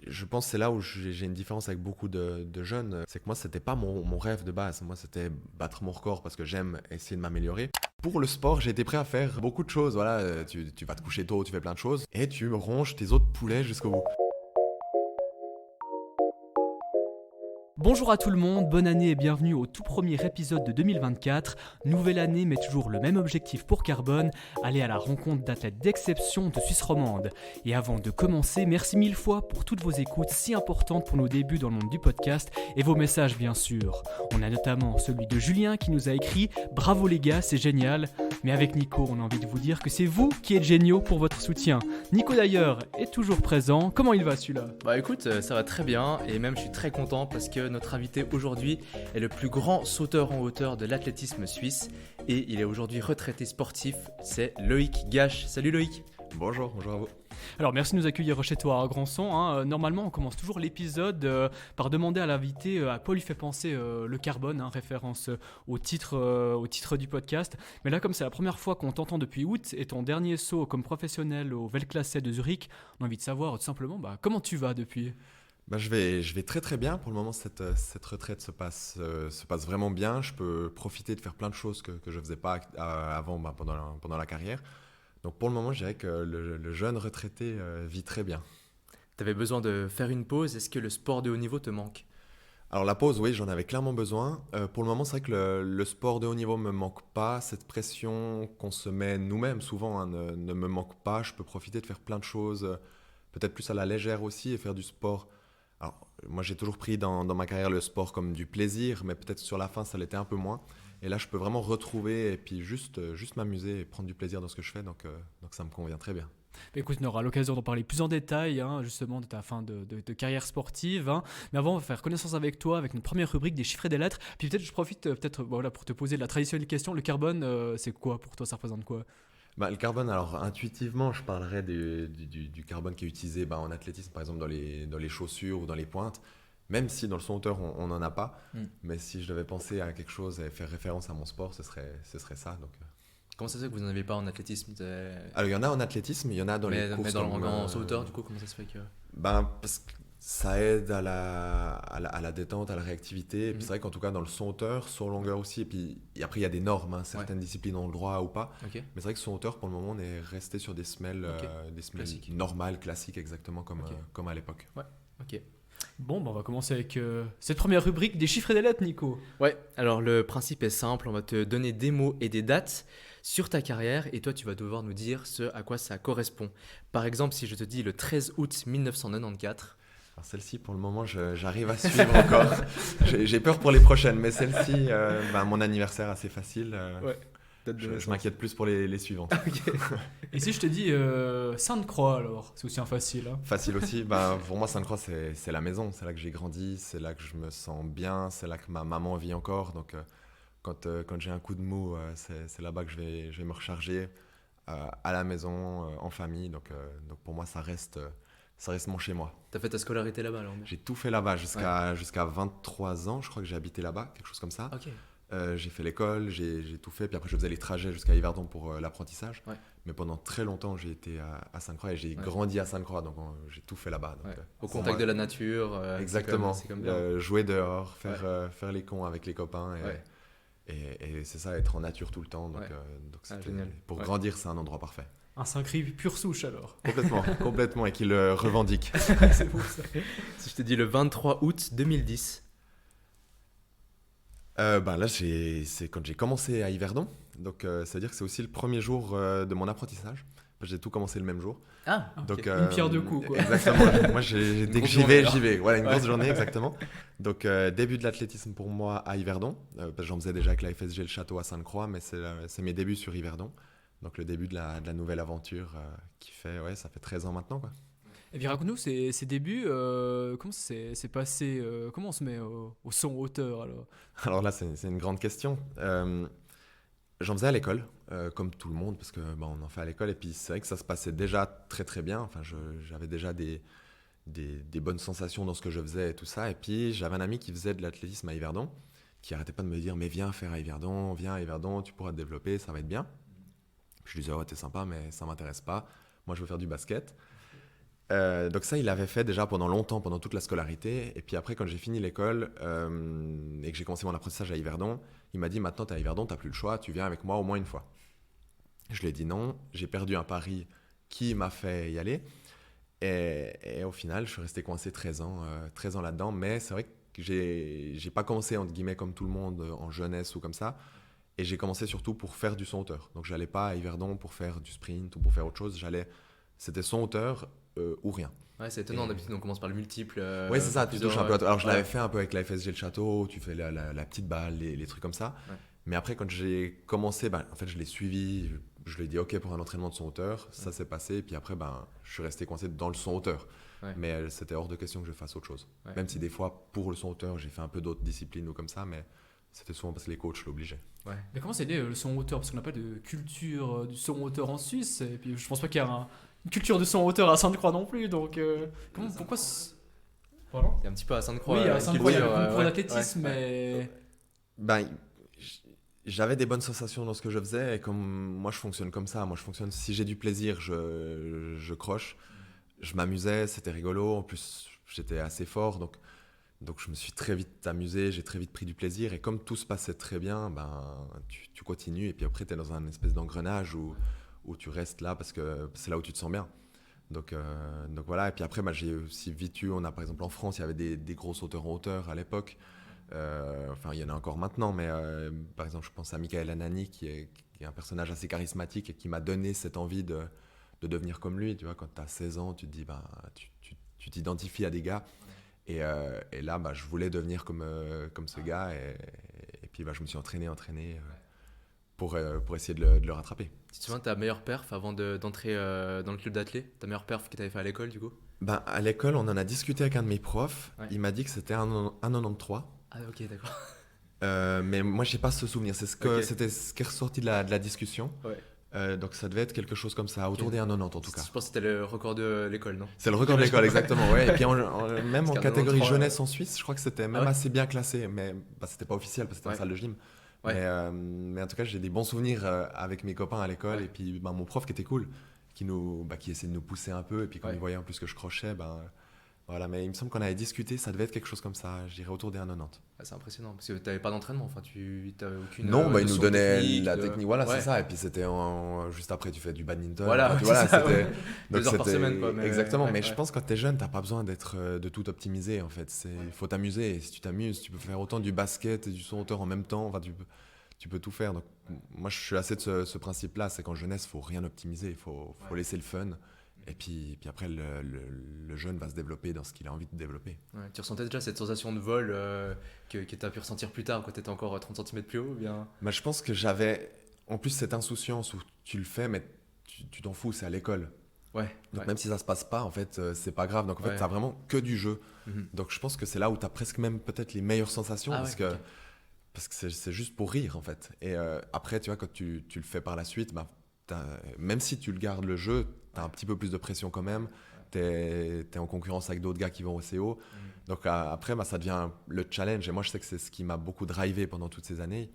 je pense que c'est là où j'ai une différence avec beaucoup de jeunes. C'est que moi, c'était pas mon rêve de base. Moi, c'était battre mon record parce que j'aime essayer de m'améliorer. Pour le sport, j'ai été prêt à faire beaucoup de choses. Voilà, tu vas te coucher tôt, tu fais plein de choses. Et tu ronges tes autres poulets jusqu'au bout. Bonjour à tout le monde, bonne année et bienvenue au tout premier épisode de 2024. Nouvelle année mais toujours le même objectif pour Carbone, aller à la rencontre d'athlètes d'exception de Suisse romande. Et avant de commencer, merci mille fois pour toutes vos écoutes si importantes pour nos débuts dans le monde du podcast et vos messages bien sûr. On a notamment celui de Julien qui nous a écrit « Bravo les gars, c'est génial !» Mais avec Nico, on a envie de vous dire que c'est vous qui êtes géniaux pour votre soutien. Nico d'ailleurs est toujours présent, comment il va celui-là ? Bah écoute, ça va très bien et même je suis très content parce que notre invité aujourd'hui est le plus grand sauteur en hauteur de l'athlétisme suisse et il est aujourd'hui retraité sportif, c'est Loïc Gache. Salut Loïc. Bonjour à vous. Alors merci de nous accueillir chez toi à Grandson. Normalement on commence toujours l'épisode par demander à l'invité à quoi lui fait penser le carbone, référence au titre du podcast. Mais là comme c'est la première fois qu'on t'entend depuis août et ton dernier saut comme professionnel au Weltklasse de Zurich, on a envie de savoir tout simplement comment tu vas depuis ? Je vais très très bien. Pour le moment, cette retraite se passe vraiment bien. Je peux profiter de faire plein de choses que je ne faisais pas avant pendant la carrière. Donc pour le moment, je dirais que le jeune retraité vit très bien. Tu avais besoin de faire une pause, est-ce que le sport de haut niveau te manque ? Alors la pause, oui, j'en avais clairement besoin. Pour le moment, c'est vrai que le sport de haut niveau ne me manque pas. Cette pression qu'on se met nous-mêmes souvent ne me manque pas. Je peux profiter de faire plein de choses, peut-être plus à la légère aussi, et faire du sport. Alors, moi, j'ai toujours pris dans ma carrière le sport comme du plaisir, mais peut-être sur la fin, ça l'était un peu moins. Et là, je peux vraiment retrouver et puis juste m'amuser et prendre du plaisir dans ce que je fais. Donc ça me convient très bien. Écoute, on aura l'occasion d'en parler plus en détail, justement, de ta fin de carrière sportive. Mais avant, on va faire connaissance avec toi, avec notre première rubrique des chiffres et des lettres. Puis peut-être, je profite pour te poser la traditionnelle question. Le carbone, c'est quoi pour toi ? Ça représente quoi ? Le carbone, alors intuitivement, je parlerais du carbone qui est utilisé en athlétisme, par exemple dans les chaussures ou dans les pointes, même si dans le saut en hauteur, on n'en a pas. Mais si je devais penser à quelque chose et faire référence à mon sport, ce serait ça. Donc. Comment ça se fait que vous n'en avez pas en athlétisme ? Alors il y en a en athlétisme, il y en a dans les courses. Mais en saut hauteur, du coup, comment ça se fait que… Parce que ça aide à la détente, à la réactivité. Et puis c'est vrai qu'en tout cas dans le saut en hauteur, saut en longueur aussi, et puis après il y a des normes, certaines disciplines ont le droit ou pas. Okay. Mais c'est vrai que saut en hauteur, pour le moment, on est resté sur des semelles normales, classiques, exactement comme à l'époque. Ouais, ok. Bon, on va commencer avec cette première rubrique des chiffres et des lettres, Nico. Ouais, alors le principe est simple, on va te donner des mots et des dates sur ta carrière et toi tu vas devoir nous dire ce à quoi ça correspond. Par exemple, si je te dis le 13 août 1994… Alors celle-ci, pour le moment, j'arrive à suivre encore. J'ai peur pour les prochaines, mais celle-ci, mon anniversaire assez facile. Ouais. Je m'inquiète plus pour les suivantes. Okay. Et si je te dis Sainte-Croix, alors c'est aussi facile. Facile aussi. Pour moi, Sainte-Croix, c'est la maison. C'est là que j'ai grandi, c'est là que je me sens bien, c'est là que ma maman vit encore. Donc, quand j'ai un coup de mou, c'est là-bas que je vais me recharger à la maison, en famille. Donc pour moi, ça reste mon chez-moi. T'as fait ta scolarité là-bas alors ? J'ai tout fait là-bas jusqu'à 23 ans. Je crois que j'ai habité là-bas, quelque chose comme ça. Ok. J'ai fait l'école, j'ai tout fait, puis après je faisais les trajets jusqu'à Yverdon pour l'apprentissage. Ouais. Mais pendant très longtemps, j'ai été à Sainte-Croix et j'ai grandi à Sainte-Croix, donc j'ai tout fait là-bas. Donc, au contact de la nature. Exactement, c'est comme bien. Jouer dehors, faire les cons avec les copains. Et c'est ça, être en nature tout le temps. Donc, génial. Pour grandir, c'est un endroit parfait. Un Saint-Cry pure souche alors. Complètement, et qui le revendique. C'est beau ça. Si je te dis le 23 août 2010. Là, c'est quand j'ai commencé à Yverdon. Donc, c'est-à-dire que c'est aussi le premier jour de mon apprentissage. J'ai tout commencé le même jour. Ah, donc, une pierre deux coups, quoi. Exactement. Moi, dès que j'y vais. Voilà, une Ouais. grosse journée, exactement. Donc, début de l'athlétisme pour moi à Yverdon. Parce que j'en faisais déjà avec la FSG Le Château à Sainte-Croix, mais c'est mes débuts sur Yverdon. Donc, le début de la nouvelle aventure qui fait, ça fait 13 ans maintenant, quoi. Et puis raconte-nous ces débuts, comment c'est passé, comment on se met au son hauteur alors ? Alors là, c'est une grande question. J'en faisais à l'école, comme tout le monde, parce que on en fait à l'école, et puis c'est vrai que ça se passait déjà très très bien. Enfin, j'avais déjà des bonnes sensations dans ce que je faisais et tout ça. Et puis j'avais un ami qui faisait de l'athlétisme à Yverdon, qui arrêtait pas de me dire mais viens faire à Yverdon, tu pourras te développer, ça va être bien. Puis je lui disais ouais, t'es sympa, mais ça m'intéresse pas. Moi, je veux faire du basket. Donc ça, il l'avait fait déjà pendant longtemps, pendant toute la scolarité. Et puis après, quand j'ai fini l'école et que j'ai commencé mon apprentissage à Yverdon, il m'a dit, maintenant, tu es à Yverdon, tu n'as plus le choix, tu viens avec moi au moins une fois. Je lui ai dit non, j'ai perdu un pari qui m'a fait y aller. Et au final, je suis resté coincé 13 ans là-dedans. Mais c'est vrai que j'ai pas commencé, entre guillemets, comme tout le monde, en jeunesse ou comme ça. Et j'ai commencé surtout pour faire du son hauteur. Donc, je n'allais pas à Yverdon pour faire du sprint ou pour faire autre chose. C'était son hauteur ou rien. Ouais, c'est étonnant, d'habitude on commence par le multiple. Oui, c'est ça, tu touches un peu à tout. Alors, je ouais. l'avais fait un peu avec la FSG Le Château, tu fais la petite balle, les trucs comme ça. Ouais. Mais après, quand j'ai commencé, en fait, je l'ai suivi, je lui ai dit OK pour un entraînement de son hauteur, ça s'est passé, et puis après, je suis resté coincé dans le son hauteur. Ouais. Mais c'était hors de question que je fasse autre chose. Ouais. Même si des fois, pour le son hauteur, j'ai fait un peu d'autres disciplines ou comme ça, mais c'était souvent parce que les coachs l'obligeaient. Ouais. Mais comment c'est né le son hauteur? Parce qu'on n'a pas de culture du son hauteur en Suisse. Et puis je pense pas qu'il y a une culture du son hauteur à Sainte-Croix non plus. Donc pourquoi Pardon? Il y a un petit peu à Sainte-Croix. Oui, à Sainte-Croix, il y a le culture, concours d'athlétisme, ouais. mais. J'avais des bonnes sensations dans ce que je faisais, et comme moi je fonctionne comme ça, moi je fonctionne, si j'ai du plaisir, je croche. Je m'amusais, c'était rigolo, en plus j'étais assez fort, donc je me suis très vite amusé, j'ai très vite pris du plaisir, et comme tout se passait très bien, tu continues, et puis après tu es dans un espèce d'engrenage où tu restes là parce que c'est là où tu te sens bien. Donc voilà, et puis après j'ai aussi vite eu, par exemple en France, il y avait des gros sauteurs en hauteur à l'époque. Enfin, il y en a encore maintenant, mais par exemple, je pense à Michael Anani, qui est un personnage assez charismatique et qui m'a donné cette envie de devenir comme lui. Tu vois, quand tu as 16 ans, tu te dis, tu t'identifies à des gars. Et là, je voulais devenir comme ce gars. Et puis, je me suis entraîné pour essayer de le rattraper. Tu te souviens de ta meilleure perf avant d'entrer dans le club d'athlé? Ta meilleure perf que tu avais fait à l'école, du coup? À l'école, on en a discuté avec un de mes profs. Ouais. Il m'a dit que c'était un 93. Ah, ok, d'accord. Mais moi, j'ai pas ce souvenir. C'était ce qui est ressorti de la discussion. Ouais. Donc ça devait être quelque chose comme ça, autour des 1,90 en tout cas. Je pense que c'était le record de l'école, non? C'est le record de l'école, exactement. Ouais. Et puis même en Parce qu'un catégorie 93, jeunesse en Suisse, je crois que c'était même ouais. assez bien classé. Mais c'était pas officiel parce que c'était en salle de gym. Ouais. Mais en tout cas, j'ai des bons souvenirs avec mes copains à l'école. Ouais. Et puis mon prof qui était cool, qui essayait de nous pousser un peu. Et puis quand Ouais. il voyait en plus que je crochais, voilà. Mais il me semble qu'on avait discuté, ça devait être quelque chose comme ça, je dirais autour des 1,90. Ah, c'est impressionnant parce que tu n'avais pas d'entraînement, enfin tu n'avais aucune. Non, il nous notion donnait technique, la technique, voilà, Ouais. c'est ça. Et puis c'était juste après, tu fais du badminton. Voilà, Enfin, c'est ça, c'était. ouais. 2 heures par semaine, quoi, mais- Exactement, ouais, mais ouais. je pense que quand t'es jeune, t'as pas besoin de tout optimiser en fait. Il faut t'amuser. Et si tu t'amuses, tu peux faire autant du basket et du son hauteur en même temps. Enfin, tu peux tout faire. Donc, moi, je suis assez de ce principe-là, c'est qu'en jeunesse, faut rien optimiser. Il faut laisser le fun. Et puis après, le jeune va se développer dans ce qu'il a envie de développer. Ouais, tu ressentais déjà cette sensation de vol que tu as pu ressentir plus tard quand tu étais encore 30 cm plus haut ou bien... Je pense que j'avais en plus cette insouciance où tu le fais, mais tu t'en fous, c'est à l'école. Ouais. Donc même si ça se passe pas, en fait, c'est pas grave. Donc en fait, Ouais. t'as vraiment que du jeu. Mhm. Donc je pense que c'est là où t'as presque même peut-être les meilleures sensations Ah parce ouais, que ok. parce que c'est juste pour rire en fait. Et après, tu vois, quand tu le fais par la suite, même si tu le gardes le jeu, t'as un petit peu plus de pression quand même. T'es en concurrence avec d'autres gars qui vont aussi haut. Donc après, ça devient le challenge. Et moi, je sais que c'est ce qui m'a beaucoup drivé pendant toutes ces années.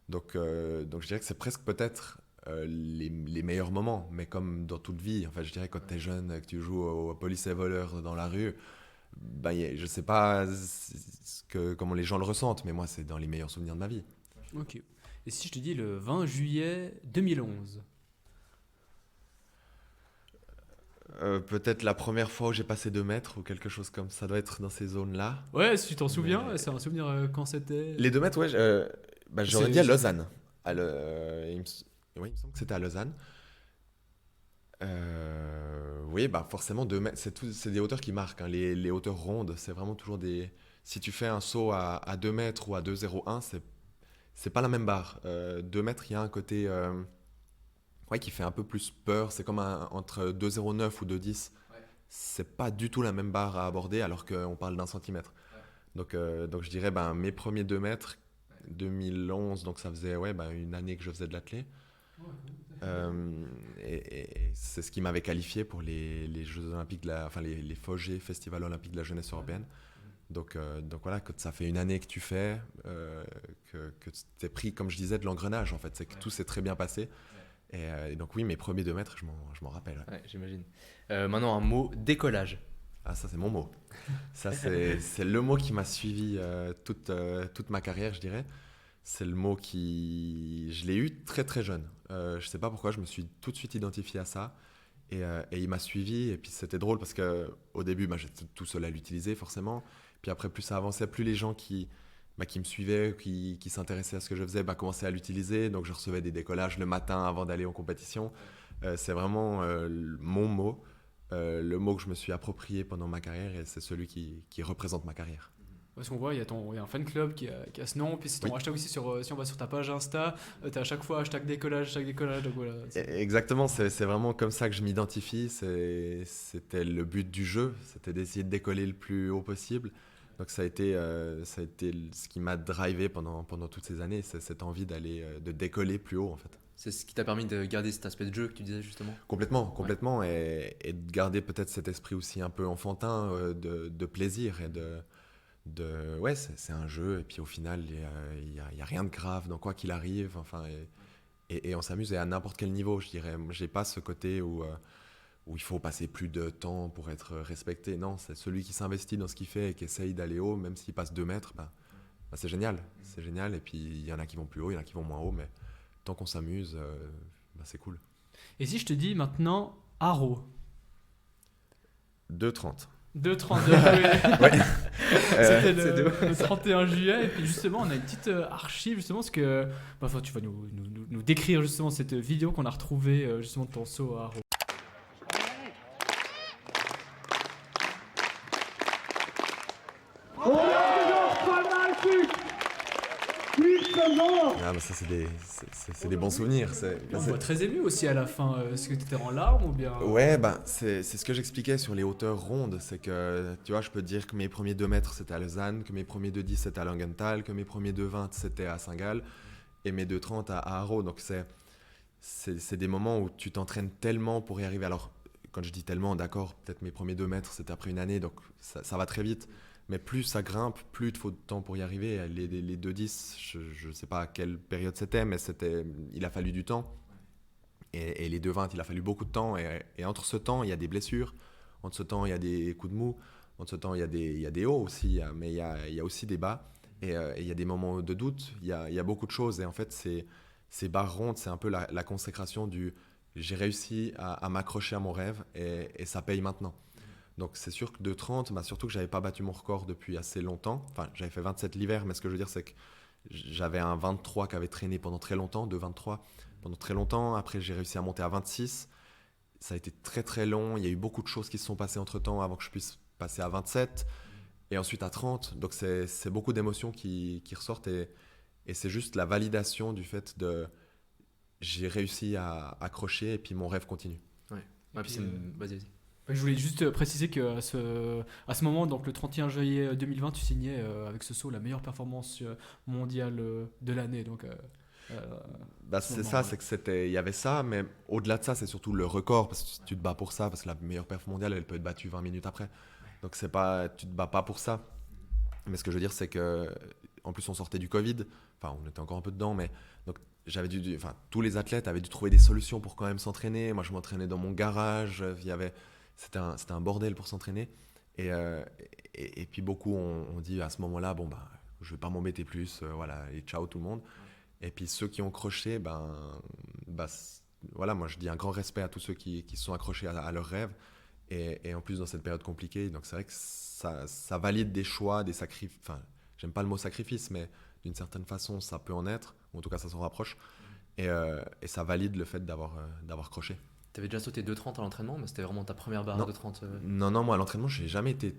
Donc je dirais que c'est presque peut-être les meilleurs moments, mais comme dans toute vie. En fait, je dirais que quand tu es jeune, que tu joues au police et voleur dans la rue, je sais pas comment les gens le ressentent, mais moi, c'est dans les meilleurs souvenirs de ma vie. Ok. Et si je te dis le 20 juillet 2011? Peut-être la première fois où j'ai passé 2 mètres ou quelque chose comme ça, doit être dans ces zones-là. Ouais, si tu t'en souviens, Mais- c'est un souvenir quand c'était. Les 2 mètres, ouais, j'aurais C'est- dit à Lausanne. Oui, il me semble que c'était à Lausanne. Oui, forcément, 2 mètres, c'est des hauteurs qui marquent, hein. Les hauteurs rondes, c'est vraiment toujours des. Si tu fais un saut à 2 mètres ou à 2,01, c'est pas la même barre. 2 mètres, il y a un côté qui fait un peu plus peur. C'est comme entre 2,09 ou 2,10. C'est pas du tout la même barre à aborder alors qu'on parle d'1 centimètre. Donc je dirais mes premiers 2 mètres, 2011, donc ça faisait une année que je faisais de l'athlé. Et c'est ce qui m'avait qualifié pour les Jeux Olympiques, les FOG, Festival Olympique de la Jeunesse Européenne. Donc voilà, que ça fait une année que tu fais, que tu t'es pris, comme je disais, de l'engrenage en fait. C'est que tout s'est très bien passé. Et donc oui, mes premiers 2 mètres, je m'en rappelle. Ouais. Ouais, j'imagine. Maintenant, un mot, décollage. Ah, ça, c'est mon mot. Ça, c'est le mot qui m'a suivi toute ma carrière, je dirais. C'est le mot qui... Je l'ai eu très très jeune. Je sais pas pourquoi, je me suis tout de suite identifié à ça. Et il m'a suivi. Et puis c'était drôle parce qu'au début, j'étais tout seul à l'utiliser, forcément. Puis après, plus ça avançait, plus les gens qui me suivaient, qui s'intéressaient à ce que je faisais, commençaient à l'utiliser. Donc je recevais des décollages le matin avant d'aller en compétition. C'est vraiment mon mot. Le mot que je me suis approprié pendant ma carrière et c'est celui qui représente ma carrière. Parce qu'on voit, il y a un fan club qui a ce nom, puis c'est ton Oui. hashtag aussi si on va sur ta page Insta, t'as à chaque fois hashtag décollage, donc voilà. Exactement, c'est vraiment comme ça que je m'identifie. C'était le but du jeu, c'était d'essayer de décoller le plus haut possible. Donc ça a été ce qui m'a drivé pendant toutes ces années, c'est cette envie de décoller plus haut en fait. C'est ce qui t'a permis de garder cet aspect de jeu que tu disais justement. Complètement, et de garder peut-être cet esprit aussi un peu enfantin de plaisir et ouais, c'est un jeu et puis au final il y a rien de grave dans quoi qu'il arrive, enfin et on s'amuse et à n'importe quel niveau, je dirais. Moi, j'ai pas ce côté où il faut passer plus de temps pour être respecté. Non, c'est celui qui s'investit dans ce qu'il fait et qui essaye d'aller haut, même s'il passe 2 mètres, c'est génial, c'est génial. Et puis il y en a qui vont plus haut, il y en a qui vont moins haut, mais tant qu'on s'amuse, c'est cool. Et si je te dis maintenant Haro 2,30. 2,32, Ouais. c'était c'est le 31 juillet, et puis justement on a une petite archive justement, parce que tu vas nous décrire justement cette vidéo qu'on a retrouvée justement de ton saut à Haro. Ah, ça, c'est des bons souvenirs. On voit très ému aussi à la fin. Est-ce que tu étais en larmes ou bien... Ouais, c'est ce que j'expliquais sur les hauteurs rondes. C'est que, tu vois, je peux te dire que mes premiers 2 mètres, c'était à Lausanne, que mes premiers 2,10, c'était à Langenthal, que mes premiers 2,20, c'était à Saint-Gall, et mes 2,30 à Haro. Donc, c'est des moments où tu t'entraînes tellement pour y arriver. Alors, quand je dis tellement, d'accord, peut-être mes premiers 2 mètres, c'était après une année, donc ça va très vite. Mais plus ça grimpe, plus il te faut de temps pour y arriver. Les 2,10, je ne sais pas à quelle période c'était, mais il a fallu du temps. Et les 2,20, il a fallu beaucoup de temps. Et entre ce temps, il y a des blessures. Entre ce temps, il y a des coups de mou. Entre ce temps, il y a des hauts aussi. Mais il y a aussi des bas. Et il y a des moments de doute. Il y a beaucoup de choses. Et en fait, ces barres rondes, c'est un peu la consécration du j'ai réussi à m'accrocher à mon rêve et ça paye maintenant. Donc c'est sûr que de 30, surtout que j'avais pas battu mon record depuis assez longtemps. Enfin, j'avais fait 27 l'hiver, mais ce que je veux dire, c'est que j'avais un 23 qui avait traîné pendant très longtemps, de 23 pendant très longtemps. Après, j'ai réussi à monter à 26. Ça a été très très long. Il y a eu beaucoup de choses qui se sont passées entre-temps avant que je puisse passer à 27 et ensuite à 30. Donc c'est beaucoup d'émotions qui ressortent et c'est juste la validation du fait de j'ai réussi à accrocher et puis mon rêve continue. Ouais, puis vas-y. Je voulais juste préciser qu'à ce moment, donc le 31 juillet 2020, tu signais avec ce saut la meilleure performance mondiale de l'année. Donc, c'est ça, c'est que il y avait ça, mais au-delà de ça, c'est surtout le record, parce que tu te bats pour ça, parce que la meilleure perf mondiale, elle peut être battue 20 minutes après. Donc tu te bats pas pour ça. Mais ce que je veux dire, c'est que en plus on sortait du Covid, enfin on était encore un peu dedans, mais donc tous les athlètes avaient dû trouver des solutions pour quand même s'entraîner. Moi, je m'entraînais dans mon garage, c'était un bordel pour s'entraîner. Et puis beaucoup ont dit à ce moment-là, je vais pas m'embêter plus, voilà, et ciao tout le monde. Et puis ceux qui ont croché, voilà, moi je dis un grand respect à tous ceux qui se sont accrochés à leurs rêves. Et en plus dans cette période compliquée, donc c'est vrai que ça valide des choix, des sacrifices. Enfin, j'aime pas le mot sacrifice, mais d'une certaine façon, ça peut en être, ou en tout cas ça s'en rapproche. Et ça valide le fait d'avoir croché. Tu avais déjà sauté 2,30 à l'entraînement, mais c'était vraiment ta première barre de 2,30 Non, moi à l'entraînement, j'ai jamais été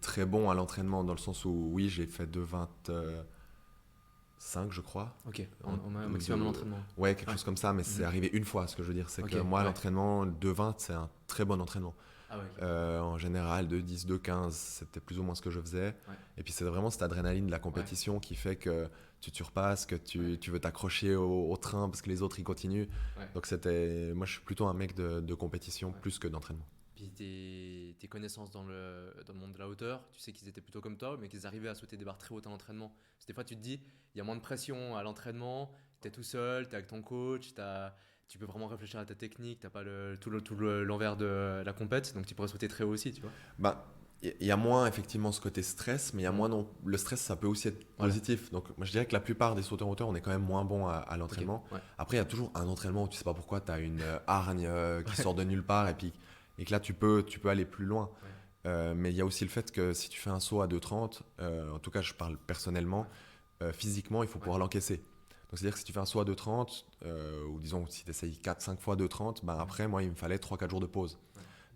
très bon à l'entraînement, dans le sens où, oui, j'ai fait 2,25, je crois. Ok, au maximum à l'entraînement. Ouais, quelque chose comme ça, mais c'est arrivé une fois. Ce que je veux dire, c'est que moi, à l'entraînement, 2,20, c'est un très bon entraînement. Ah ouais. En général, 2,10, 2,15, c'était plus ou moins ce que je faisais. Ouais. Et puis c'est vraiment cette adrénaline de la compétition qui fait que tu surpasses, que tu veux t'accrocher au train parce que les autres ils continuent. Ouais. Donc moi je suis plutôt un mec de compétition plus que d'entraînement. Puis tes connaissances dans le monde de la hauteur, tu sais qu'ils étaient plutôt comme toi, mais qu'ils arrivaient à sauter des barres très hautes à l'entraînement. Parce que des fois tu te dis, il y a moins de pression à l'entraînement, Tu es tout seul, tu es avec ton coach, tu peux vraiment réfléchir à ta technique, tu n'as pas l'envers de la compète, donc tu pourrais sauter très haut aussi, tu vois. Bah, il y a moins effectivement ce côté stress, mais il y a moins non. Le stress, ça peut aussi être positif. Donc, moi, je dirais que la plupart des sauteurs en hauteur, on est quand même moins bon à l'entraînement. Ok, ouais. Après, il y a toujours un entraînement où tu sais pas pourquoi, tu as une hargne qui sort de nulle part et que là, tu peux aller plus loin. Mais il y a aussi le fait que si tu fais un saut à 2,30, en tout cas, je parle personnellement, physiquement, il faut pouvoir l'encaisser. Donc, c'est-à-dire que si tu fais un saut à 2,30, ou disons, si tu essayes 4-5 fois 2,30, ben après, moi, il me fallait 3-4 jours de pause.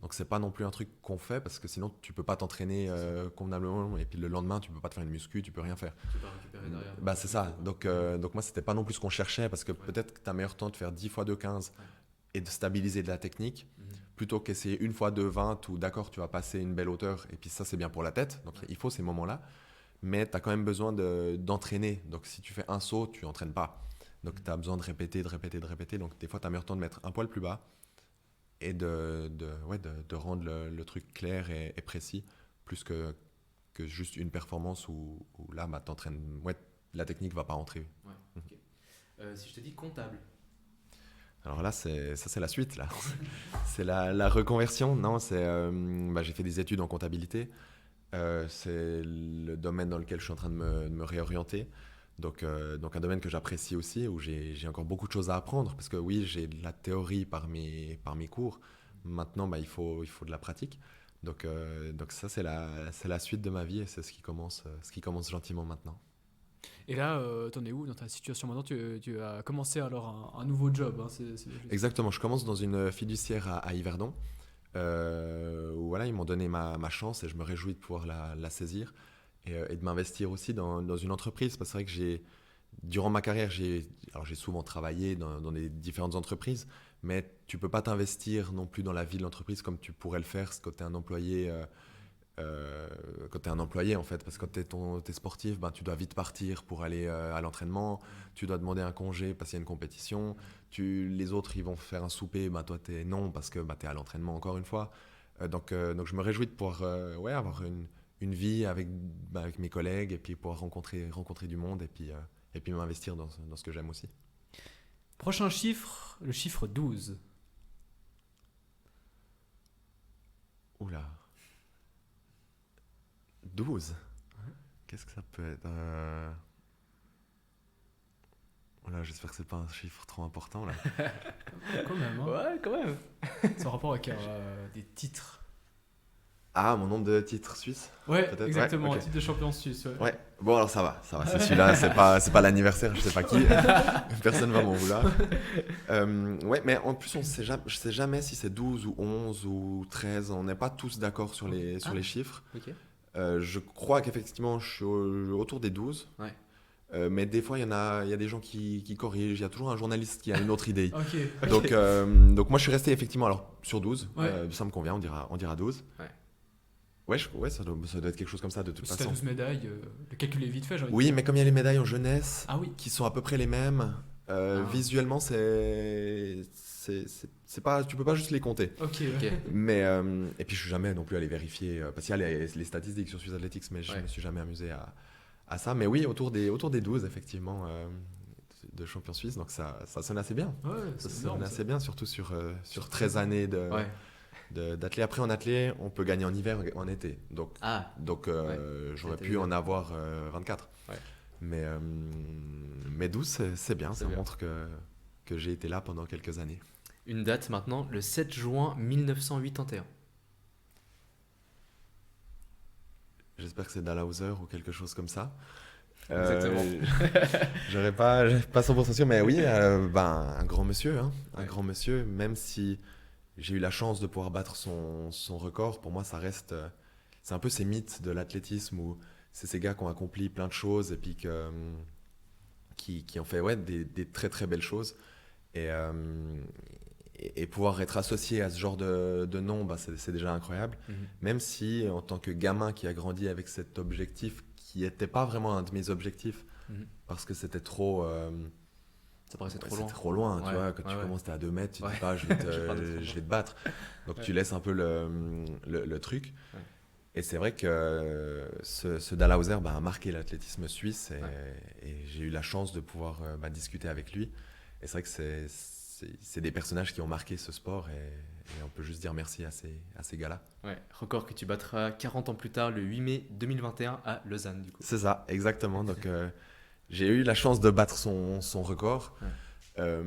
Donc, c'est pas non plus un truc qu'on fait parce que sinon, tu peux pas t'entraîner convenablement. Et puis, le lendemain, tu peux pas te faire une muscu, tu peux rien faire. Tu peux pas récupérer derrière. Bah, c'est ça. Donc moi, c'était pas non plus ce qu'on cherchait parce que peut-être que tu as meilleur temps de faire 10 fois 2,15 et de stabiliser de la technique plutôt qu'essayer une fois 2,20 où d'accord, tu vas passer une belle hauteur et puis ça, c'est bien pour la tête. Donc, il faut ces moments-là. Mais tu as quand même besoin d'entraîner. Donc, si tu fais un saut, tu n'entraînes pas. Donc, tu as besoin de répéter. Donc, des fois, tu as meilleur temps de mettre un poil plus bas et de rendre le truc clair et précis plus que juste une performance où là, bah, t'entraînes. Ouais, la technique va pas rentrer. Ouais, ok. Si je te dis comptable. Alors là, c'est la suite. Là. C'est la reconversion. Non, j'ai fait des études en comptabilité. C'est le domaine dans lequel je suis en train de me réorienter. Donc un domaine que j'apprécie aussi, où j'ai encore beaucoup de choses à apprendre. Parce que oui, j'ai de la théorie par mes cours. Maintenant, bah, il faut de la pratique. Donc ça, c'est la suite de ma vie et c'est ce qui commence gentiment maintenant. Et là, t'en es où dans ta situation maintenant? Tu as commencé alors un nouveau job. Hein, Exactement, je commence dans une fiduciaire à Yverdon. Où voilà, ils m'ont donné ma chance et je me réjouis de pouvoir la saisir et de m'investir aussi dans une entreprise. Parce que c'est vrai que durant ma carrière, j'ai souvent travaillé dans des différentes entreprises, mais tu ne peux pas t'investir non plus dans la vie de l'entreprise comme tu pourrais le faire quand tu es un employé. Quand tu es un employé en fait, parce que quand tu es sportif, ben, tu dois vite partir pour aller à l'entraînement, tu dois demander un congé parce qu'il y a une compétition, les autres ils vont faire un souper, ben, toi non parce que tu es à l'entraînement encore une fois. Donc je me réjouis de pouvoir avoir une vie avec mes collègues et puis pouvoir rencontrer du monde et puis m'investir dans ce que j'aime aussi. Prochain chiffre, le chiffre 12. Oula. 12. Qu'est-ce que ça peut être Voilà, j'espère que c'est pas un chiffre trop important là. Quand même, hein. Ouais, quand même. C'est en rapport avec des titres. Ah, mon nombre de titres suisses. Ouais, peut-être. exactement, Ouais, ok. titre de champion suisse. Ouais. Bon alors ça va. C'est celui-là, c'est pas l'anniversaire, je sais pas qui. Personne va m'en vouloir. Ouais, mais en plus je sais jamais si c'est 12 ou 11 ou 13. On n'est pas tous d'accord sur les chiffres. Ok. Je crois qu'effectivement, je suis autour des 12. Ouais. Mais des fois, il y a des gens qui corrigent. Il y a toujours un journaliste qui a une autre idée. Ok. Donc moi, je suis resté effectivement sur 12. Ouais. Ça me convient, on dira 12. Ouais. Ouais, ça doit être quelque chose comme ça de toute Si t'as façon. 12 médailles, le calcul est vite fait. J'ai envie de Oui, dire. mais comme il y a les médailles en jeunesse, Ah oui. qui sont à peu près les mêmes, visuellement, c'est pas, tu peux pas juste les compter. Ok. Mais et puis je suis jamais non plus allé vérifier parce qu'il y a les statistiques sur Swiss Athletics, mais je me suis jamais amusé à ça. Mais oui, autour des 12 effectivement de champion suisse, donc ça sonne assez bien. Ouais, Ça c'est sonne énorme, assez bien, surtout sur 13 années d'athlé. Après en athlé, on peut gagner en hiver, en été. Donc j'aurais pu en avoir 24. Ouais. Mais 12, c'est bien, ça montre que j'ai été là pendant quelques années. Une date maintenant, le 7 juin 1981. J'espère que c'est Dalhousie ou quelque chose comme ça. Exactement. J'aurais pas 100% sûr, mais oui, un grand monsieur. Hein, un grand monsieur, même si j'ai eu la chance de pouvoir battre son record, pour moi, ça reste... c'est un peu ces mythes de l'athlétisme où c'est ces gars qui ont accompli plein de choses et puis qui ont fait des très très belles choses. Et pouvoir être associé à ce genre de nom, c'est déjà incroyable. Même si, en tant que gamin qui a grandi avec cet objectif, qui n'était pas vraiment un de mes objectifs, parce que c'était trop... ça paraissait trop loin. Tu vois, quand tu commences, t'es à 2 mètres, tu te dis pas, je vais te battre. Donc tu laisses un peu le truc. Et c'est vrai que ce Dalhouser a marqué l'athlétisme suisse et j'ai eu la chance de pouvoir discuter avec lui. Et c'est vrai que c'est des personnages qui ont marqué ce sport et on peut juste dire merci à ces gars-là. Ouais, record que tu battras 40 ans plus tard, le 8 mai 2021 à Lausanne, du coup. C'est ça, exactement. Donc j'ai eu la chance de battre son record. Ouais.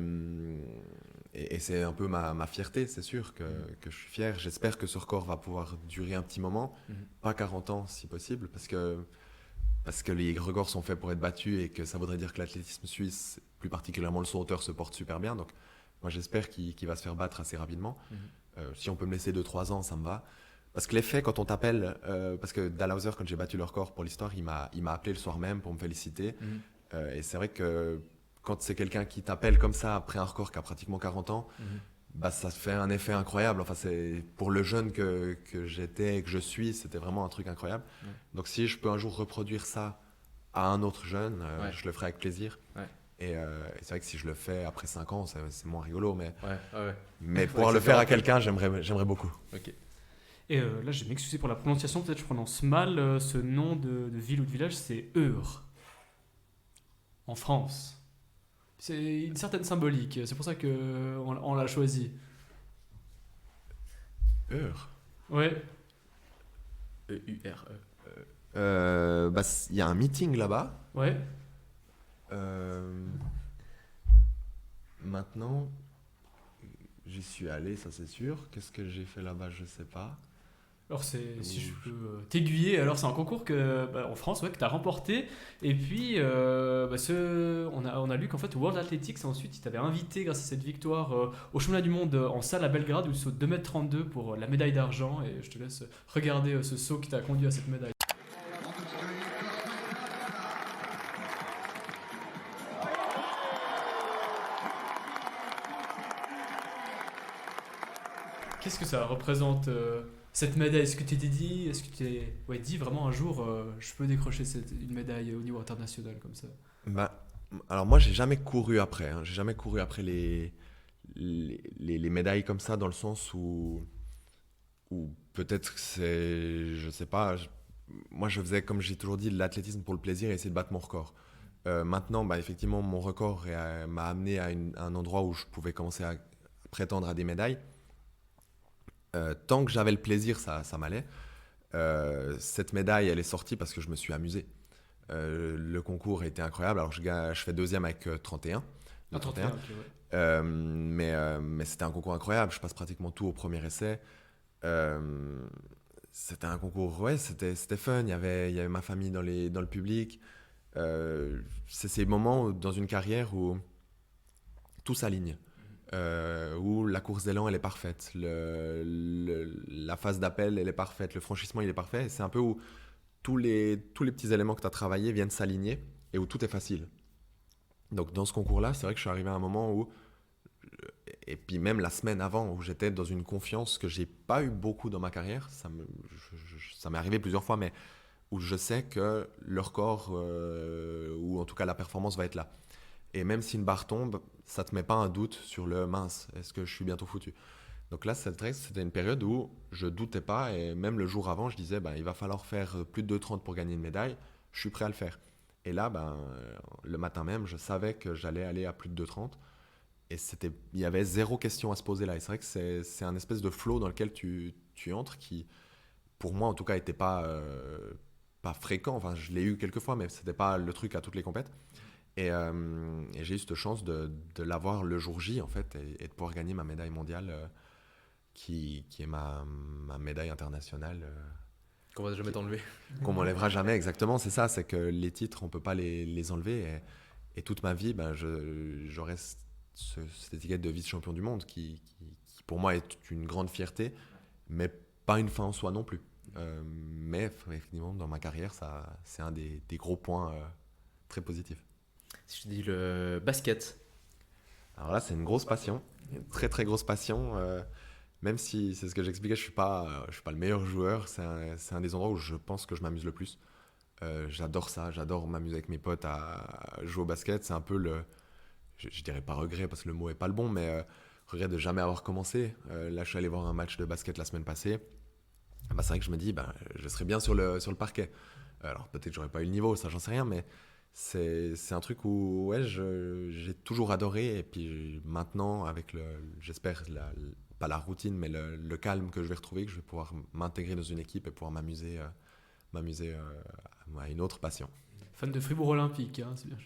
Et c'est un peu ma fierté, c'est sûr que je suis fier. J'espère que ce record va pouvoir durer un petit moment, pas 40 ans si possible, parce que les records sont faits pour être battus et que ça voudrait dire que l'athlétisme suisse, plus particulièrement le sauteur, se porte super bien. Donc moi j'espère qu'il va se faire battre assez rapidement. Si on peut me laisser 2-3 ans, ça me va. Parce que l'effet quand on t'appelle, parce que Dalhouser, quand j'ai battu le record pour l'histoire, il m'a appelé le soir même pour me féliciter. Et c'est vrai que quand c'est quelqu'un qui t'appelle comme ça après un record qui a pratiquement 40 ans, ça fait un effet incroyable. Enfin, c'est, pour le jeune que j'étais et que je suis, c'était vraiment un truc incroyable. Donc si je peux un jour reproduire ça à un autre jeune, je le ferai avec plaisir. Et c'est vrai que si je le fais après 5 ans, c'est moins rigolo. Mais pouvoir le faire à quelqu'un, j'aimerais beaucoup. Ok. Et là, je vais m'excuser pour la prononciation, peut-être je prononce mal ce nom de ville ou de village, c'est Eure, en France. C'est une certaine symbolique, c'est pour ça qu'on l'a choisi. Heure. Ouais. E-U-R-E. Il y a un meeting là-bas. Ouais. Maintenant, j'y suis allé, ça c'est sûr. Qu'est-ce que j'ai fait là-bas, je sais pas. Alors si je peux t'aiguiller, alors c'est un concours en France que tu as remporté. Et puis on a lu qu'en fait World Athletics ensuite il t'avait invité grâce à cette victoire au championnat du monde en salle à Belgrade où il saute 2,32 m pour la médaille d'argent. Et je te laisse regarder ce saut qui t'a conduit à cette médaille. Qu'est-ce que ça représente cette médaille? Est-ce que tu t'es dit, dit vraiment un jour je peux décrocher une médaille au niveau international comme ça? Alors moi j'ai jamais couru après, hein. J'ai jamais couru après les médailles comme ça dans le sens où peut-être que c'est, je sais pas, moi je faisais comme j'ai toujours dit de l'athlétisme pour le plaisir et essayer de battre mon record. Maintenant effectivement mon record m'a amené à un endroit où je pouvais commencer à prétendre à des médailles. Tant que j'avais le plaisir, ça m'allait. Cette médaille, elle est sortie parce que je me suis amusé. Le concours a été incroyable. Alors, je fais deuxième avec 31. Ah, 31, ok, ouais. Mais c'était un concours incroyable. Je passe pratiquement tout au premier essai. C'était un concours, c'était fun. Il y avait ma famille dans le public. C'est ces moments dans une carrière où tout s'aligne. Où la course d'élan elle est parfaite, la phase d'appel elle est parfaite, le franchissement il est parfait, et c'est un peu où tous les petits éléments que tu as travaillés viennent s'aligner et où tout est facile. Donc dans ce concours là c'est vrai que je suis arrivé à un moment où, et puis même la semaine avant, où j'étais dans une confiance que j'ai pas eu beaucoup dans ma carrière, ça m'est arrivé plusieurs fois, mais où je sais que le record ou en tout cas la performance va être là. Et même si une barre tombe, ça ne te met pas un doute sur le mince, est-ce que je suis bientôt foutu? Donc là, c'était une période où je ne doutais pas, et même le jour avant, je disais il va falloir faire plus de 2,30 pour gagner une médaille, je suis prêt à le faire. Et là, le matin même, je savais que j'allais aller à plus de 2,30 et il y avait zéro question à se poser là. Et c'est vrai que c'est un espèce de flow dans lequel tu entres qui, pour moi en tout cas, n'était pas fréquent. Enfin, je l'ai eu quelques fois, mais ce n'était pas le truc à toutes les compètes. Et j'ai eu cette chance de l'avoir le jour J en fait et de pouvoir gagner ma médaille mondiale qui est ma médaille internationale. Qu'on va jamais t'enlever. Qu'on m'enlèvera jamais, exactement. C'est ça, c'est que les titres on peut pas les enlever et toute ma vie j'aurai cette étiquette de vice-champion du monde qui pour moi est une grande fierté, mais pas une fin en soi non plus. Mais effectivement dans ma carrière c'est un des gros points très positifs. Si je te dis le basket. Alors là, c'est une grosse passion, une très très grosse passion. Même si c'est ce que j'expliquais, je suis pas le meilleur joueur. C'est un des endroits où je pense que je m'amuse le plus. J'adore ça, j'adore m'amuser avec mes potes à jouer au basket. C'est un peu je dirais pas regret parce que le mot est pas le bon, mais regret de jamais avoir commencé. Là, je suis allé voir un match de basket la semaine passée. bah, c'est vrai que je me dis, bah, je serais bien sur le parquet. Alors peut-être que j'aurais pas eu le niveau, ça j'en sais rien, mais c'est un truc où ouais, j'ai toujours adoré. Et puis maintenant, avec j'espère, pas la routine, mais le calme que je vais retrouver, que je vais pouvoir m'intégrer dans une équipe et pouvoir m'amuser à une autre passion. Fan de Fribourg Olympique, hein, c'est bien.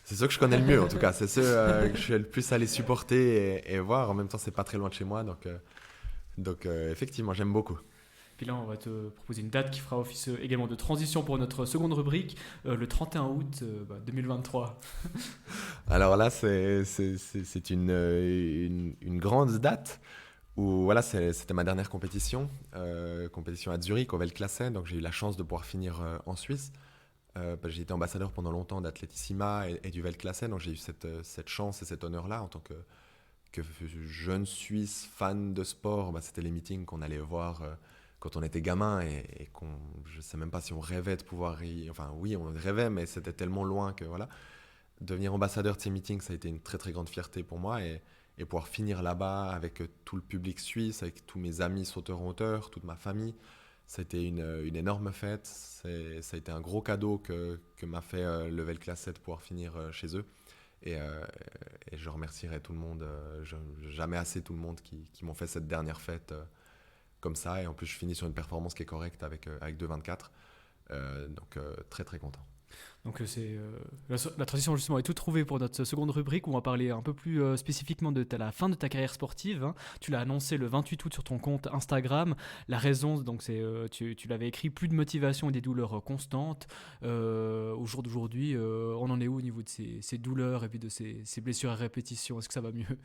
C'est ceux que je connais le mieux, en tout cas. C'est ceux que je suis le plus allé supporter et voir. En même temps, c'est pas très loin de chez moi, donc effectivement, j'aime beaucoup. Puis là, on va te proposer une date qui fera office également de transition pour notre seconde rubrique, le 31 août 2023. Alors là, c'est une grande date où voilà, c'était ma dernière compétition à Zurich, au Weltklasse. Donc j'ai eu la chance de pouvoir finir en Suisse. J'ai été ambassadeur pendant longtemps d'Athletissima et du Weltklasse, donc j'ai eu cette chance et cet honneur-là en tant que jeune Suisse fan de sport. C'était les meetings qu'on allait voir quand on était gamin et je ne sais même pas si on rêvait de pouvoir Enfin oui, on rêvait, mais c'était tellement loin que voilà. Devenir ambassadeur de ces meetings, ça a été une très très grande fierté pour moi et pouvoir finir là-bas avec tout le public suisse, avec tous mes amis sauteurs en hauteur, toute ma famille. Ça a été une énorme fête. Ça a été un gros cadeau que m'a fait le Weltklasse de pouvoir finir chez eux. Et je remercierai tout le monde, jamais assez tout le monde qui m'ont fait cette dernière fête comme ça. Et en plus, je finis sur une performance qui est correcte avec 2,24. Donc très très content. Donc la transition justement est toute trouvée pour notre seconde rubrique où on va parler un peu plus spécifiquement de la fin de ta carrière sportive, hein. Tu l'as annoncé le 28 août sur ton compte Instagram. La raison, donc c'est tu l'avais écrit, plus de motivation et des douleurs constantes. Au jour d'aujourd'hui, on en est où au niveau de ces douleurs et puis de ces blessures à répétition? Est-ce que ça va mieux?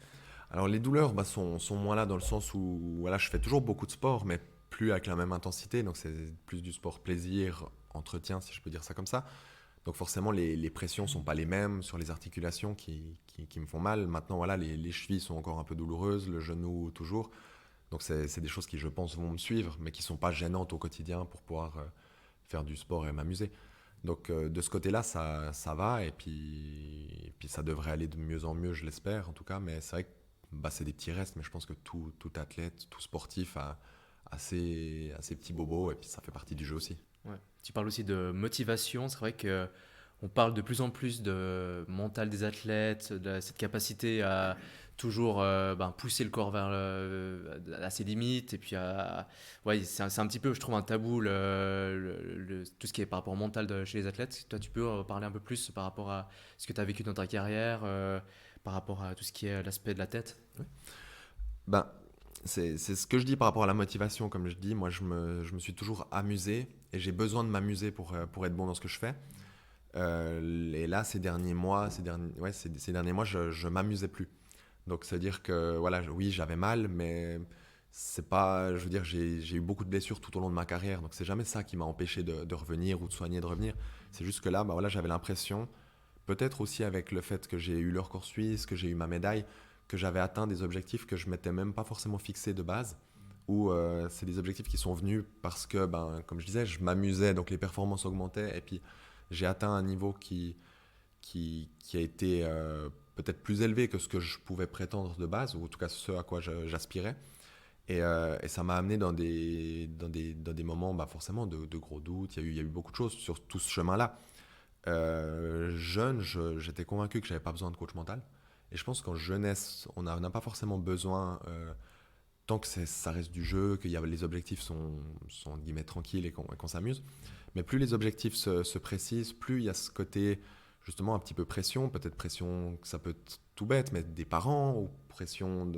Alors les douleurs sont moins là dans le sens où voilà, je fais toujours beaucoup de sport, mais plus avec la même intensité. Donc c'est plus du sport plaisir, entretien, si je peux dire ça comme ça. Donc forcément, les pressions ne sont pas les mêmes sur les articulations qui me font mal. Maintenant, voilà, les chevilles sont encore un peu douloureuses, le genou toujours. Donc c'est des choses qui, je pense, vont me suivre, mais qui ne sont pas gênantes au quotidien pour pouvoir faire du sport et m'amuser. Donc de ce côté-là, ça va, et puis ça devrait aller de mieux en mieux, je l'espère en tout cas. Mais c'est vrai que c'est des petits restes, mais je pense que tout athlète, tout sportif a ses petits bobos, et puis ça fait partie du jeu aussi. Ouais. Tu parles aussi de motivation. C'est vrai que on parle de plus en plus de mental des athlètes, de cette capacité à toujours pousser le corps à ses limites. Et puis, ouais, c'est un petit peu, je trouve, un tabou, tout ce qui est par rapport au mental chez les athlètes. Toi, tu peux parler un peu plus par rapport à ce que tu as vécu dans ta carrière, par rapport à tout ce qui est l'aspect de la tête? Ouais. Ben, c'est ce que je dis par rapport à la motivation. Comme je dis, moi, je me suis toujours amusé et j'ai besoin de m'amuser pour être bon dans ce que je fais. Et là, ces derniers mois, je m'amusais plus. Donc, c'est-à-dire que, voilà, oui, j'avais mal, mais c'est pas, je veux dire, j'ai eu beaucoup de blessures tout au long de ma carrière. Donc, c'est jamais ça qui m'a empêché de revenir ou de soigner, de revenir. C'est juste que là, voilà, j'avais l'impression, peut-être aussi avec le fait que j'ai eu le record suisse, que j'ai eu ma médaille, que j'avais atteint des objectifs que je m'étais même pas forcément fixés de base. Ou c'est des objectifs qui sont venus parce que, comme je disais, je m'amusais, donc les performances augmentaient. Et puis, j'ai atteint un niveau qui a été peut-être plus élevé que ce que je pouvais prétendre de base, ou en tout cas ce à quoi j'aspirais. Et ça m'a amené dans des moments forcément de gros doutes. Il y a eu beaucoup de choses sur tout ce chemin-là. Jeune, j'étais convaincu que je n'avais pas besoin de coach mental. Et je pense qu'en jeunesse, on n'a pas forcément besoin, tant que ça reste du jeu, que les objectifs sont entre guillemets tranquilles et qu'on s'amuse. Mais plus les objectifs se précisent, plus il y a ce côté justement un petit peu pression, peut-être pression, ça peut être tout bête, mais des parents, ou pression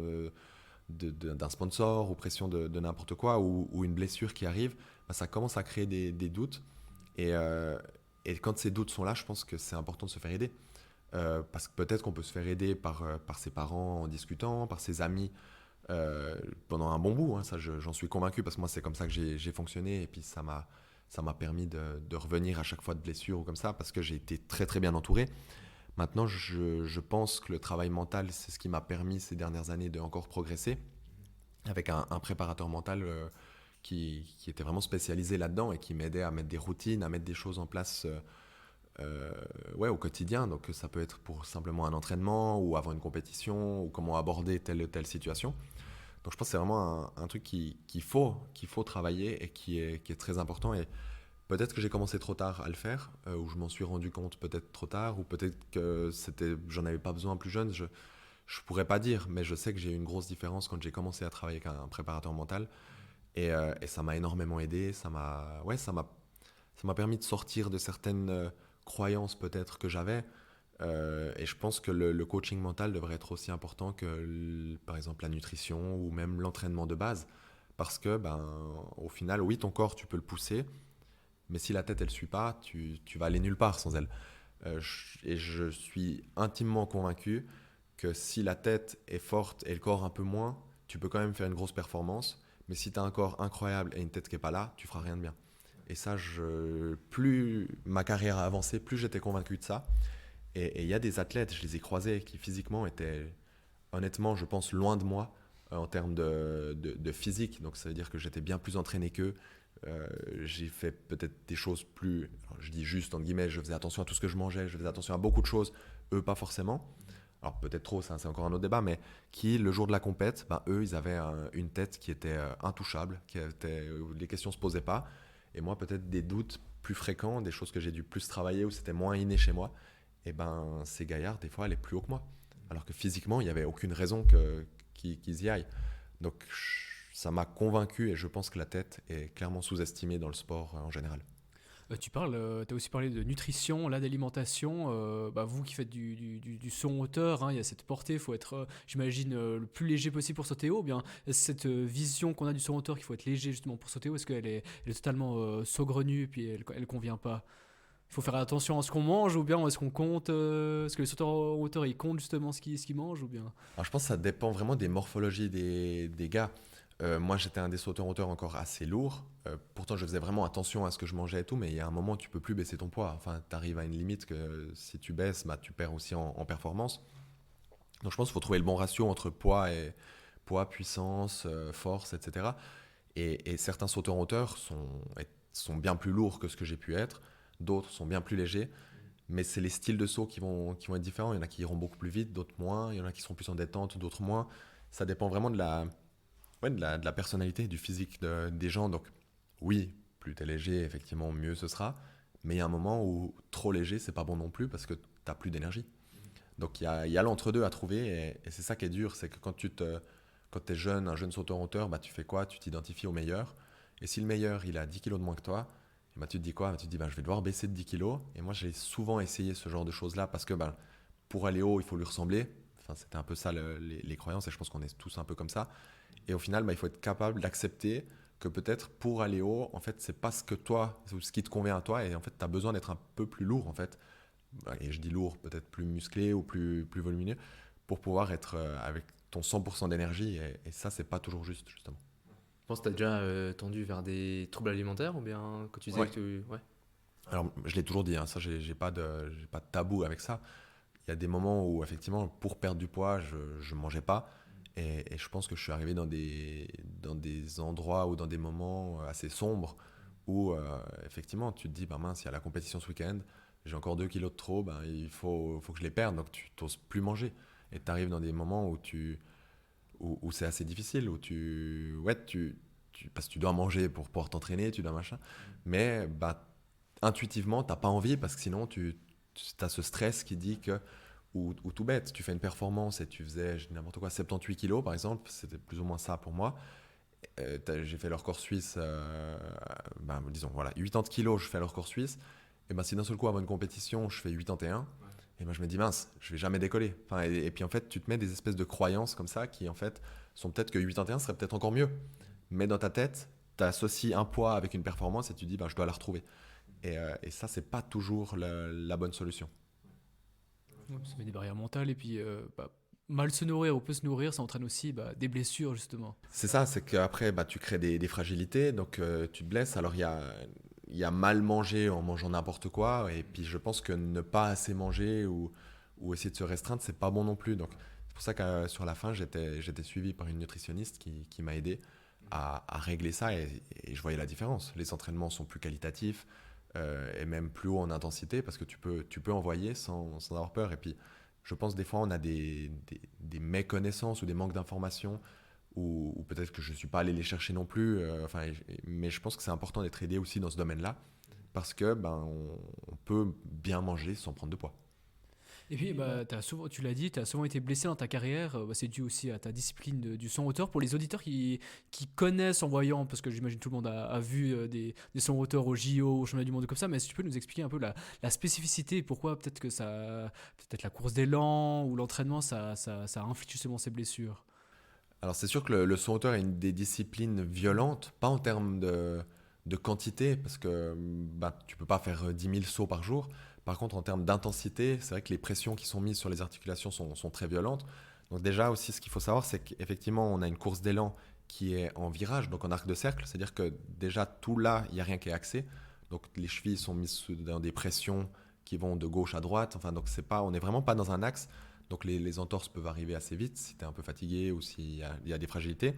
d'un sponsor, ou pression de n'importe quoi, ou une blessure qui arrive, ça commence à créer des doutes. Et quand ces doutes sont là, je pense que c'est important de se faire aider. Parce que peut-être qu'on peut se faire aider par ses parents en discutant, par ses amis pendant un bon bout. Hein, ça, j'en suis convaincu, parce que moi, c'est comme ça que j'ai fonctionné. Et puis, ça m'a permis de revenir à chaque fois de blessure ou comme ça, parce que j'ai été très très bien entouré. Maintenant, je pense que le travail mental, c'est ce qui m'a permis ces dernières années de encore progresser, avec un préparateur mental qui était vraiment spécialisé là-dedans et qui m'aidait à mettre des routines, à mettre des choses en place au quotidien. Donc ça peut être pour simplement un entraînement ou avant une compétition, ou comment aborder telle situation. Donc je pense que c'est vraiment un truc qu'il faut travailler et qui est très important. Et peut-être que j'ai commencé trop tard à le faire, ou je m'en suis rendu compte peut-être trop tard, ou peut-être que j'en avais pas besoin plus jeune. Je pourrais pas dire, mais je sais que j'ai eu une grosse différence quand j'ai commencé à travailler avec un préparateur mental. Et ça m'a énormément aidé. Ça m'a permis de sortir de certaines croyances peut-être que j'avais. Et je pense que le coaching mental devrait être aussi important que, par exemple, la nutrition ou même l'entraînement de base. Parce que, au final, oui, ton corps, tu peux le pousser, mais si la tête, elle ne suit pas, tu vas aller nulle part sans elle. Et je suis intimement convaincu que si la tête est forte et le corps un peu moins, tu peux quand même faire une grosse performance. Mais si tu as un corps incroyable et une tête qui n'est pas là, tu feras rien de bien. Et ça, plus ma carrière a avancé, plus j'étais convaincu de ça. Et il y a des athlètes, je les ai croisés, qui physiquement étaient, honnêtement, je pense, loin de moi en termes de physique. Donc ça veut dire que j'étais bien plus entraîné qu'eux. J'ai fait peut-être des choses plus, alors je dis juste, entre guillemets, je faisais attention à tout ce que je mangeais, je faisais attention à beaucoup de choses, eux pas forcément. Alors peut-être trop, ça c'est encore un autre débat, mais qui, le jour de la compète, eux, ils avaient une tête qui était intouchable, où les questions ne se posaient pas. Et moi, peut-être des doutes plus fréquents, des choses que j'ai dû plus travailler, où c'était moins inné chez moi. Et ces gaillards, des fois, allaient plus haut que moi. Alors que physiquement, il n'y avait aucune raison qu'ils y aillent. Donc ça m'a convaincu et je pense que la tête est clairement sous-estimée dans le sport en général. Tu as aussi parlé de nutrition, là, d'alimentation. Vous qui faites du saut en hauteur, hein, il y a cette portée, il faut être, j'imagine, le plus léger possible pour sauter haut. Bien, cette vision qu'on a du saut en hauteur qu'il faut être léger justement pour sauter haut, est-ce qu'elle elle est totalement saugrenue et puis elle convient pas? Il faut faire attention à ce qu'on mange ou bien est-ce qu'on compte est-ce que les sauteurs en hauteur ils comptent justement ce qu'ils mangent ou bien? Alors je pense que ça dépend vraiment des morphologies des gars. Moi, j'étais un des sauteurs en hauteur encore assez lourd. Pourtant, je faisais vraiment attention à ce que je mangeais et tout, mais il y a un moment où tu peux plus baisser ton poids. Enfin, tu arrives à une limite que si tu baisses, tu perds aussi en performance. Donc, je pense qu'il faut trouver le bon ratio entre poids, puissance, force, etc. Et certains sauteurs en hauteur sont bien plus lourds que ce que j'ai pu être. D'autres sont bien plus légers. Mais c'est les styles de saut qui vont être différents. Il y en a qui iront beaucoup plus vite, d'autres moins. Il y en a qui seront plus en détente, d'autres moins. Ça dépend vraiment de la personnalité, du physique des gens. Donc, oui, plus tu es léger, effectivement, mieux ce sera. Mais il y a un moment où trop léger, c'est pas bon non plus parce que tu n'as plus d'énergie. Donc, il y a l'entre-deux à trouver. Et c'est ça qui est dur. C'est que quand tu es jeune, un jeune sauteur en hauteur, tu fais quoi? Tu t'identifies au meilleur. Et si le meilleur, il a 10 kilos de moins que toi, tu te dis quoi? Tu te dis, je vais devoir baisser de 10 kilos. Et moi, j'ai souvent essayé ce genre de choses-là parce que pour aller haut, il faut lui ressembler. Enfin, c'était un peu ça les croyances et je pense qu'on est tous un peu comme ça. Et au final, il faut être capable d'accepter que peut-être pour aller haut, en fait, c'est pas ce qui te convient à toi et en fait, tu as besoin d'être un peu plus lourd en fait. Et je dis lourd, peut-être plus musclé ou plus volumineux pour pouvoir être avec ton 100% d'énergie et ça, c'est pas toujours juste justement. Je pense que tu as déjà tendu vers des troubles alimentaires ou bien que tu disais Ouais. que tu... Ouais. Alors, je l'ai toujours dit, hein, ça, j'ai pas de tabou avec ça. Il y a des moments où, effectivement, pour perdre du poids, je mangeais pas. Et je pense que je suis arrivé dans des endroits ou dans des moments assez sombres où, effectivement, tu te dis, mince, il y a la compétition ce week-end, j'ai encore 2 kilos de trop, il faut que je les perde, donc tu n'oses plus manger. Et tu arrives dans des moments où c'est assez difficile, où parce que tu dois manger pour pouvoir t'entraîner, tu dois machin. Mais intuitivement, tu n'as pas envie parce que sinon, tu as ce stress qui dit que, ou tout bête, tu fais une performance et tu faisais n'importe quoi, 78 kilos par exemple, c'était plus ou moins ça pour moi. J'ai fait le record suisse, disons, voilà, 80 kilos, je fais le record suisse. Et si d'un seul coup, avant une compétition, je fais 81, et moi je me dis, mince, je vais jamais décoller. Enfin, et puis en fait, tu te mets des espèces de croyances comme ça qui en fait sont peut-être que 81 serait peut-être encore mieux. Mais dans ta tête, tu associes un poids avec une performance et tu dis, je dois la retrouver. Et ça, c'est pas toujours la bonne solution. Ouais, ça met des barrières mentales et puis mal se nourrir ou peu se nourrir, ça entraîne aussi des blessures justement. C'est ça, c'est qu'après, tu crées des fragilités, donc tu te blesses. Alors, il y a mal manger en mangeant n'importe quoi, et puis je pense que ne pas assez manger ou essayer de se restreindre, c'est pas bon non plus. Donc, c'est pour ça que sur la fin, j'étais suivi par une nutritionniste qui m'a aidé à régler ça, et je voyais la différence. Les entraînements sont plus qualitatifs, et même plus haut en intensité, parce que tu peux envoyer sans avoir peur. Et puis, je pense des fois, on a des méconnaissances ou des manques d'informations ou peut-être que je ne suis pas allé les chercher non plus. Mais je pense que c'est important d'être aidé aussi dans ce domaine-là, parce que on peut bien manger sans prendre de poids. Et puis, tu l'as dit, tu as souvent été blessé dans ta carrière. C'est dû aussi à ta discipline du son auteur. Pour les auditeurs qui connaissent en voyant, parce que j'imagine tout le monde a vu des sons auteurs au JO, au championnat du monde comme ça, mais si tu peux nous expliquer un peu la spécificité, pourquoi peut-être la course d'élan ou l'entraînement, ça inflige justement ces blessures. Alors c'est sûr que le son auteur est une des disciplines violentes, pas en termes de quantité, parce que tu peux pas faire 10 000 sauts par jour. Par contre, en termes d'intensité, c'est vrai que les pressions qui sont mises sur les articulations sont très violentes. Donc déjà aussi, ce qu'il faut savoir, c'est qu'effectivement, on a une course d'élan qui est en virage, donc en arc de cercle. C'est-à-dire que déjà, tout là, il n'y a rien qui est axé. Donc les chevilles sont mises dans des pressions qui vont de gauche à droite. Enfin, donc on n'est vraiment pas dans un axe. Donc les entorses peuvent arriver assez vite si tu es un peu fatigué ou s'il y a des fragilités.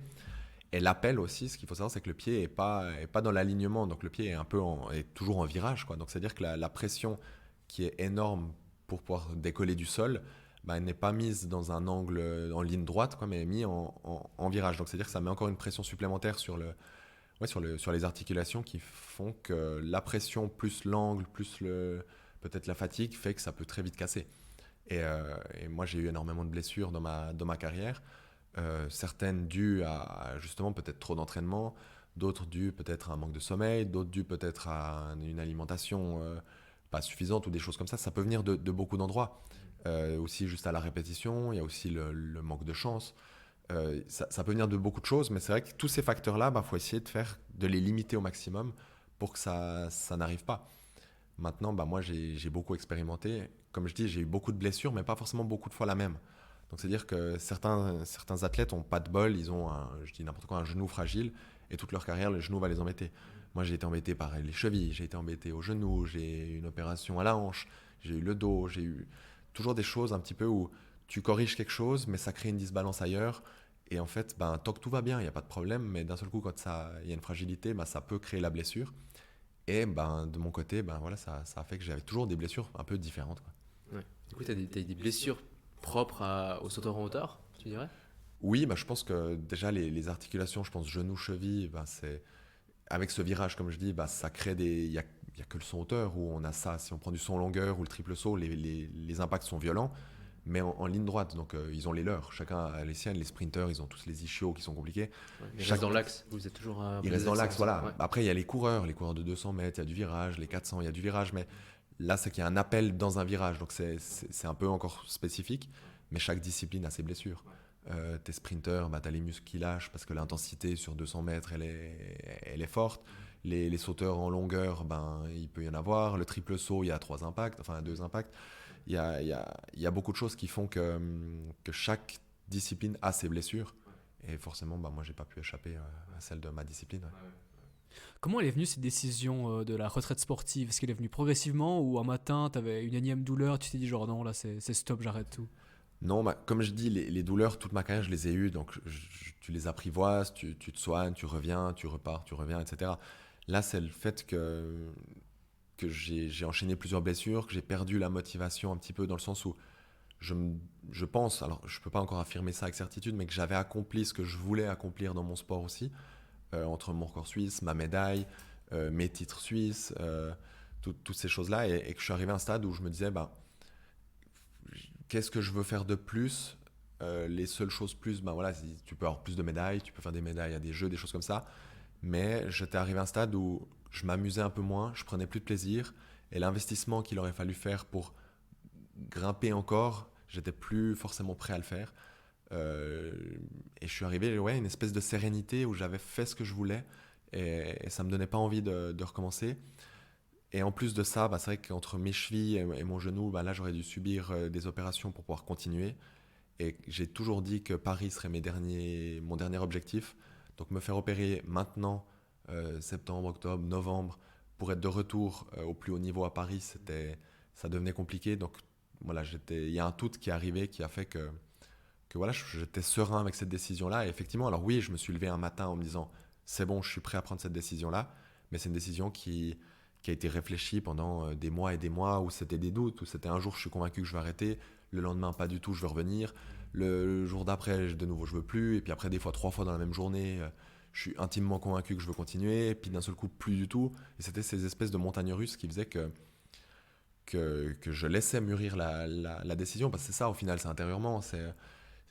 Et l'appel aussi, ce qu'il faut savoir, c'est que le pied est pas dans l'alignement. Donc le pied est toujours en virage, quoi. Donc c'est-à-dire que la pression qui est énorme pour pouvoir décoller du sol, elle n'est pas mise dans un angle en ligne droite, quoi, mais est mise en virage. Donc c'est-à-dire que ça met encore une pression supplémentaire sur les articulations qui font que la pression plus l'angle plus peut-être la fatigue fait que ça peut très vite casser. Et moi, j'ai eu énormément de blessures dans ma carrière, certaines dues à justement peut-être trop d'entraînement, d'autres dues peut-être à un manque de sommeil, d'autres dues peut-être à une alimentation pas suffisante ou des choses comme ça. Ça peut venir de beaucoup d'endroits. Aussi juste à la répétition, il y a aussi le manque de chance. Ça peut venir de beaucoup de choses, mais c'est vrai que tous ces facteurs-là, faut essayer de les limiter au maximum pour que ça n'arrive pas. Maintenant, moi, j'ai beaucoup expérimenté. Comme je dis, j'ai eu beaucoup de blessures, mais pas forcément beaucoup de fois la même. Donc, c'est-à-dire que certains athlètes n'ont pas de bol, ils ont, je dis n'importe quoi, un genou fragile, et toute leur carrière, le genou va les embêter. Moi, j'ai été embêté par les chevilles, j'ai été embêté au genou, j'ai eu une opération à la hanche, j'ai eu le dos, j'ai eu toujours des choses un petit peu où tu corriges quelque chose, mais ça crée une disbalance ailleurs. Et en fait, tant que tout va bien, il n'y a pas de problème, mais d'un seul coup, quand il y a une fragilité, ça peut créer la blessure. Et de mon côté, voilà, ça a fait que j'avais toujours des blessures un peu différentes, quoi. Ouais. Du coup, tu as des blessures propres au sauteur en hauteur, tu dirais? Oui, je pense que déjà les articulations, je pense genou, cheville, c'est avec ce virage, comme je dis, ça crée il y a que le son hauteur où on a ça. Si on prend du son longueur ou le triple saut, les impacts sont violents, mais en ligne droite. Donc ils ont les leurs. Chacun a les siennes. Les sprinteurs, ils ont tous les ischios qui sont compliqués. Ouais, ils restent dans l'axe. Vous êtes toujours. Ils restent dans l'axe, voilà. Ouais. Après, il y a les coureurs de 200 mètres, il y a du virage, les 400, il y a du virage, mais là, c'est qu'il y a un appel dans un virage. Donc c'est un peu encore spécifique, mais chaque discipline a ses blessures. Tes sprinteurs, tu as les muscles qui lâchent parce que l'intensité sur 200 mètres, elle est forte. Les sauteurs en longueur, il peut y en avoir. Le triple saut, il y a 2 impacts. Il y a beaucoup de choses qui font que chaque discipline a ses blessures. Et forcément, moi, j'ai pas pu échapper à celle de ma discipline. Ouais. Comment elle est venue cette décision de la retraite sportive? Est-ce qu'elle est venue progressivement ou un matin, tu avais une énième douleur, tu t'es dit genre non, là c'est stop, j'arrête tout? Non, comme je dis, les douleurs, toute ma carrière, je les ai eues. Donc, tu les apprivoises, tu te soignes, tu reviens, tu repars, tu reviens, etc. Là, c'est le fait que j'ai enchaîné plusieurs blessures, que j'ai perdu la motivation un petit peu dans le sens où je pense, alors je ne peux pas encore affirmer ça avec certitude, mais que j'avais accompli ce que je voulais accomplir dans mon sport aussi, entre mon record suisse, ma médaille, mes titres suisses, toutes ces choses-là, et que je suis arrivé à un stade où je me disais, qu'est-ce que je veux faire de plus? Les seules choses plus, voilà, tu peux avoir plus de médailles, tu peux faire des médailles à des jeux, des choses comme ça, mais j'étais arrivé à un stade où je m'amusais un peu moins, je prenais plus de plaisir, et l'investissement qu'il aurait fallu faire pour grimper encore, j'étais plus forcément prêt à le faire. Et je suis arrivé à une espèce de sérénité où j'avais fait ce que je voulais, et ça me donnait pas envie de recommencer. Et en plus de ça, c'est vrai qu'entre mes chevilles et mon genou, là j'aurais dû subir des opérations pour pouvoir continuer. Et j'ai toujours dit que Paris serait mon dernier objectif. Donc me faire opérer maintenant, septembre, octobre, novembre, pour être de retour au plus haut niveau à Paris, ça devenait compliqué. Donc voilà, il y a un tout qui est arrivé qui a fait que voilà, j'étais serein avec cette décision-là. Et effectivement, alors oui, je me suis levé un matin en me disant c'est bon, je suis prêt à prendre cette décision-là. Mais c'est une décision qui a été réfléchie pendant des mois et des mois, où c'était des doutes, où c'était un jour je suis convaincu que je vais arrêter, Le lendemain, pas du tout, je veux revenir. Le jour d'après, de nouveau, je veux plus. Et puis après, des fois, 3 fois dans la même journée, je suis intimement convaincu que je veux continuer. Et puis d'un seul coup, plus du tout. Et c'était ces espèces de montagnes russes qui faisaient que je laissais mûrir la décision. Parce que c'est ça, au final, c'est intérieurement.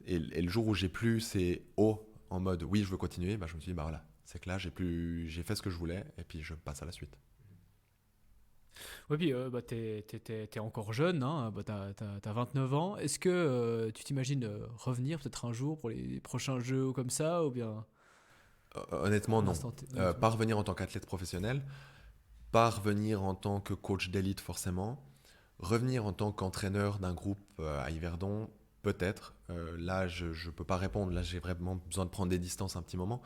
Et le jour où j'ai plus ces hauts en mode oui, je veux continuer, je me suis dit, voilà, c'est que là, j'ai fait ce que je voulais. Et puis je passe à la suite. Ouais, puis t'es encore jeune, hein, t'as 29 ans. Est-ce que tu t'imagines revenir peut-être un jour pour les prochains jeux comme ça, ou bien Honnêtement, non. non, Pas revenir en tant qu'athlète professionnel, pas revenir en tant que coach d'élite forcément, revenir en tant qu'entraîneur d'un groupe à Yverdon, peut-être. Là, je ne peux pas répondre, là j'ai vraiment besoin de prendre des distances un petit moment,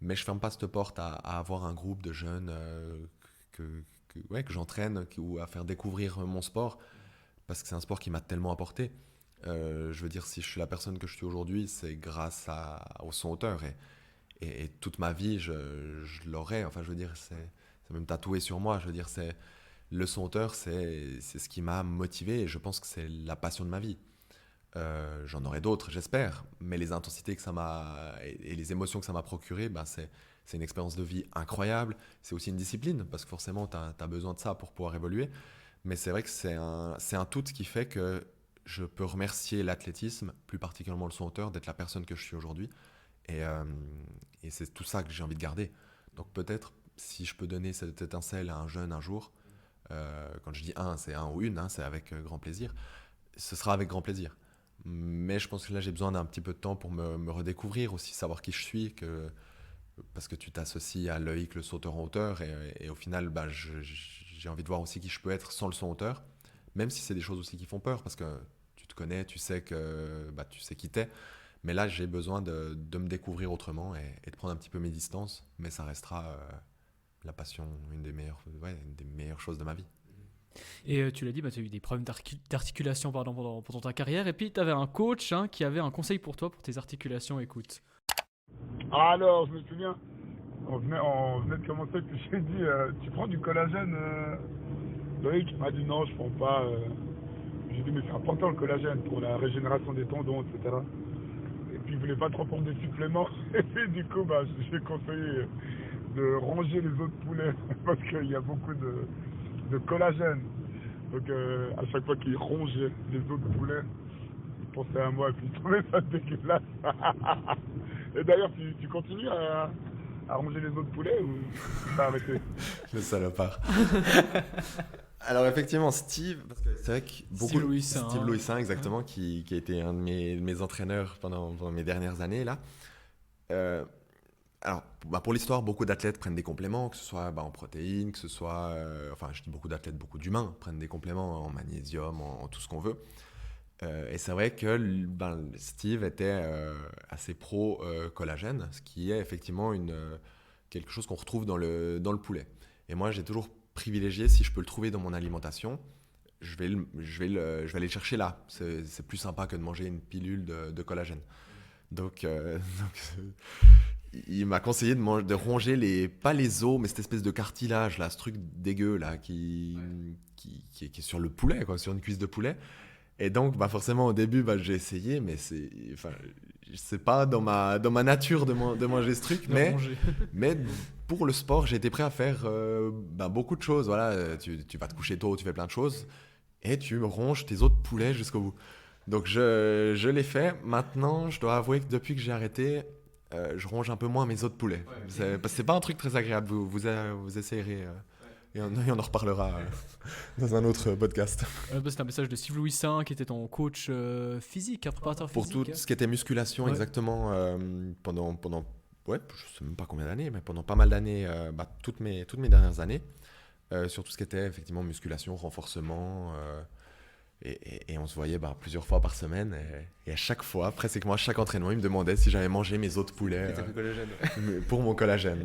mais je ferme pas cette porte à avoir un groupe de jeunes que j'entraîne ou à faire découvrir mon sport, parce que c'est un sport qui m'a tellement apporté. Je veux dire, si je suis la personne que je suis aujourd'hui, c'est grâce au son auteur. Et toute ma vie, je l'aurai. Enfin, je veux dire, c'est même tatoué sur moi. Je veux dire, le son auteur, c'est ce qui m'a motivé et je pense que c'est la passion de ma vie. J'en aurai d'autres, j'espère, mais les intensités que ça m'a et les émotions que ça m'a procuré, c'est une expérience de vie incroyable. C'est aussi une discipline parce que forcément, tu as besoin de ça pour pouvoir évoluer. Mais c'est vrai que c'est un tout qui fait que je peux remercier l'athlétisme, plus particulièrement le son auteur, d'être la personne que je suis aujourd'hui. Et c'est tout ça que j'ai envie de garder. Donc peut-être, si je peux donner cette étincelle à un jeune un jour, quand je dis un, c'est un ou une, hein, c'est avec grand plaisir, ce sera avec grand plaisir. Mais je pense que là, j'ai besoin d'un petit peu de temps pour me redécouvrir, aussi savoir qui je suis, parce que tu t'associes à Loïc, le sauteur en hauteur, et au final, j'ai envie de voir aussi qui je peux être sans le son hauteur, même si c'est des choses aussi qui font peur, parce que tu te connais, tu sais qui t'es. Mais là, j'ai besoin de me découvrir autrement et de prendre un petit peu mes distances. Mais ça restera la passion, une des meilleures choses de ma vie. Et tu l'as dit, tu as eu des problèmes d'articulation pendant ta carrière. Et puis, tu avais un coach qui avait un conseil pour toi, pour tes articulations. Écoute. Alors, je me souviens, on venait de commencer, puis j'ai dit, tu prends du collagène Loïc m'a dit non, je prends pas. J'ai dit, mais c'est important le collagène pour la régénération des tendons, etc. Et puis il voulait pas trop prendre des suppléments. Et puis du coup, j'ai conseillé de ranger les autres poulets parce qu'il y a beaucoup de collagène. Donc à chaque fois qu'il rongeait les autres poulets, il pensait à moi et puis il trouvait ça dégueulasse. Et d'ailleurs, tu continues à ronger les autres poulets ou tu as arrêté? Le salopard. Alors effectivement, Steve, parce que c'est vrai que Steve Louissin, exactement, qui a été un de mes entraîneurs pendant mes dernières années là. Alors, pour l'histoire, beaucoup d'athlètes prennent des compléments, que ce soit en protéines, que ce soit, je dis beaucoup d'athlètes, beaucoup d'humains prennent des compléments en magnésium, en tout ce qu'on veut. Et c'est vrai que Steve était assez pro collagène, ce qui est effectivement quelque chose qu'on retrouve dans le poulet. Et moi, j'ai toujours privilégié, si je peux le trouver dans mon alimentation, je vais aller le chercher là. C'est plus sympa que de manger une pilule de collagène. Donc il m'a conseillé de ronger pas les os, mais cette espèce de cartilage là, ce truc dégueu là qui est sur le poulet, quoi, sur une cuisse de poulet. Et donc forcément au début j'ai essayé, mais c'est pas dans ma nature de manger ce truc, mais pour le sport j'ai été prêt à faire beaucoup de choses. Voilà, tu vas te coucher tôt, tu fais plein de choses et tu ronges tes autres poulets jusqu'au bout. Donc je l'ai fait. Maintenant, je dois avouer que depuis que j'ai arrêté, je ronge un peu moins mes autres poulets. Parce que c'est pas un truc très agréable. Vous essayerez. Et on en reparlera dans un autre podcast. C'était un message de Steve Louissin qui était ton coach physique, un préparateur physique. Pour tout ce qui était musculation, exactement. Pendant je sais même pas combien d'années, mais pendant pas mal d'années, toutes mes dernières années. Sur tout ce qui était effectivement musculation, renforcement. Et on se voyait plusieurs fois par semaine et à chaque fois, pratiquement à chaque entraînement, il me demandait si j'avais mangé mes autres poulets pour mon collagène.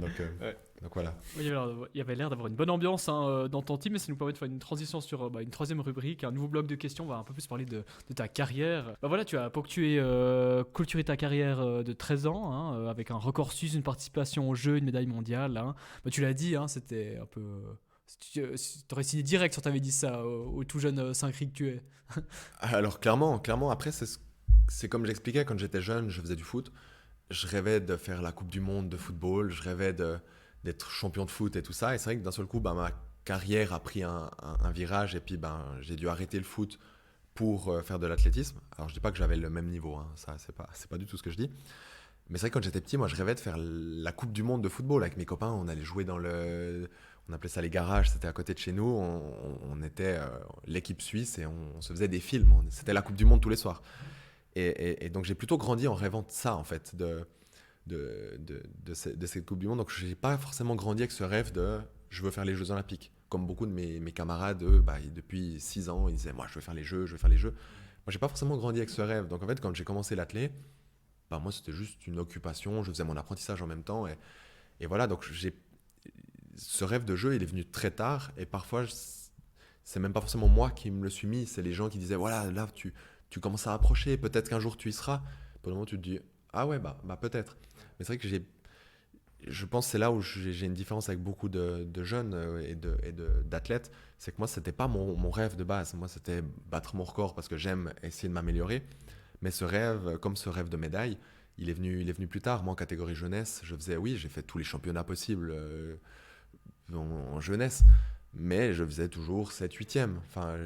Donc voilà. Il y avait l'air d'avoir une bonne ambiance dans ton team, et ça nous permet de faire une transition sur une troisième rubrique, un nouveau bloc de questions. On va un peu plus parler de ta carrière. Tu as clôturé ta carrière de 13 ans avec un record suisse, une participation aux Jeux, une médaille mondiale. Tu l'as dit, c'était un peu... Si t'aurais signé direct si on t'avait dit ça au tout jeune 5 que tu es. Alors clairement, après c'est comme j'expliquais, quand j'étais jeune, je faisais du foot. Je rêvais de faire la Coupe du Monde de football, je rêvais d'être champion de foot et tout ça. Et c'est vrai que d'un seul coup, ma carrière a pris un virage et puis j'ai dû arrêter le foot pour faire de l'athlétisme. Alors je dis pas que j'avais le même niveau, hein, ça c'est pas du tout ce que je dis. Mais c'est vrai que quand j'étais petit, moi je rêvais de faire la Coupe du Monde de football avec mes copains. On allait jouer on appelait ça les garages, c'était à côté de chez nous. On était l'équipe suisse et on se faisait des films. C'était la Coupe du Monde tous les soirs. Et donc j'ai plutôt grandi en rêvant de ça en fait, de cette Coupe du Monde. Donc je n'ai pas forcément grandi avec ce rêve de je veux faire les Jeux Olympiques. Comme beaucoup de mes camarades, eux, depuis 6 ans, ils disaient moi je veux faire les Jeux, je veux faire les Jeux. Moi j'ai pas forcément grandi avec ce rêve. Donc en fait quand j'ai commencé l'athlé, moi c'était juste une occupation, je faisais mon apprentissage en même temps. Et voilà, donc ce rêve de jeu il est venu très tard. Et parfois c'est même pas forcément moi qui me le suis mis, c'est les gens qui disaient voilà là tu commences à approcher, peut-être qu'un jour tu y seras. Pour le moment, tu te dis, ah ouais, peut-être. Mais c'est vrai que je pense que c'est là où j'ai une différence avec beaucoup de jeunes d'athlètes. C'est que moi, c'était pas mon rêve de base. Moi, c'était battre mon record parce que j'aime essayer de m'améliorer. Mais ce rêve, comme ce rêve de médaille, il est venu plus tard. Moi, en catégorie jeunesse, j'ai fait tous les championnats possibles en jeunesse. Mais je faisais toujours 7-8e. Enfin,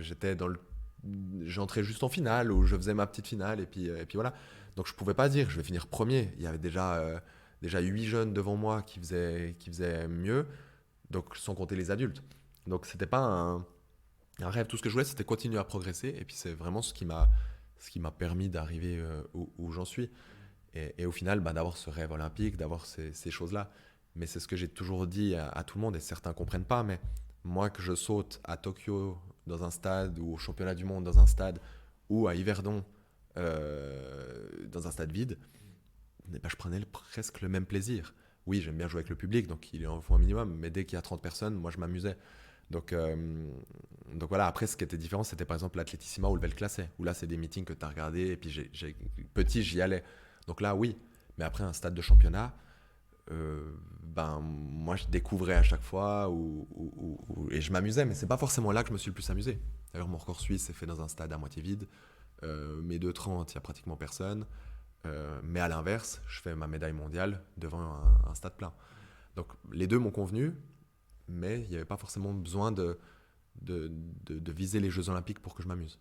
j'entrais juste en finale ou je faisais ma petite finale et puis voilà. Donc je pouvais pas dire je vais finir premier. Il y avait déjà 8 jeunes devant moi qui faisaient mieux, donc sans compter les adultes. Donc c'était pas un rêve. Tout ce que je voulais, c'était continuer à progresser et puis c'est vraiment ce qui m'a permis d'arriver où j'en suis. Et au final, d'avoir ce rêve olympique, d'avoir ces choses-là. Mais c'est ce que j'ai toujours dit à tout le monde et certains comprennent pas. Mais moi, que je saute à Tokyo dans un stade ou au championnat du monde dans un stade ou à Yverdon dans un stade vide, je prenais presque le même plaisir. Oui, j'aime bien jouer avec le public, donc il en faut un minimum, mais dès qu'il y a 30 personnes, moi je m'amusais. Donc voilà, après ce qui était différent, c'était par exemple l'Athletissima ou le Weltklasse, où là c'est des meetings que tu as regardés, et puis petit j'y allais. Donc là oui, mais après un stade de championnat, moi je découvrais à chaque fois et je m'amusais, mais c'est pas forcément là que je me suis le plus amusé. D'ailleurs mon record suisse est fait dans un stade à moitié vide, mes 2,30 il y a pratiquement personne, mais à l'inverse je fais ma médaille mondiale devant un stade plein. Donc les deux m'ont convenu, mais il n'y avait pas forcément besoin de viser les Jeux Olympiques pour que je m'amuse.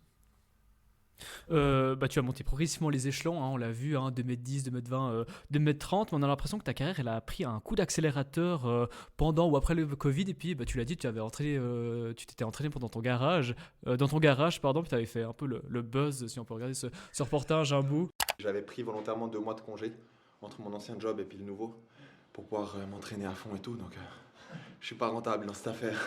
Tu as monté progressivement les échelons, hein, on l'a vu, 2m10, 2m20, 2m30, mais on a l'impression que ta carrière elle a pris un coup d'accélérateur pendant ou après le Covid, et puis tu l'as dit, tu t'étais entraîné pendant ton garage, dans ton garage, pardon, puis tu avais fait un peu le buzz, si on peut regarder ce reportage un bout. J'avais pris volontairement 2 mois de congé entre mon ancien job et puis le nouveau pour pouvoir m'entraîner à fond et tout, donc je suis pas rentable dans cette affaire.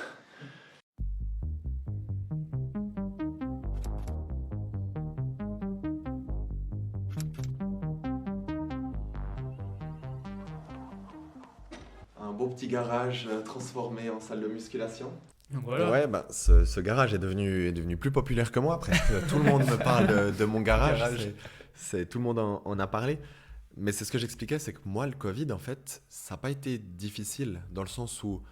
Un beau petit garage transformé en salle de musculation. Voilà. Ouais, ce garage est devenu plus populaire que moi. Presque tout le monde me parle de mon garage. Tout le monde en a parlé. Mais c'est ce que j'expliquais, c'est que moi, le Covid, en fait, ça n'a pas été difficile dans le sens où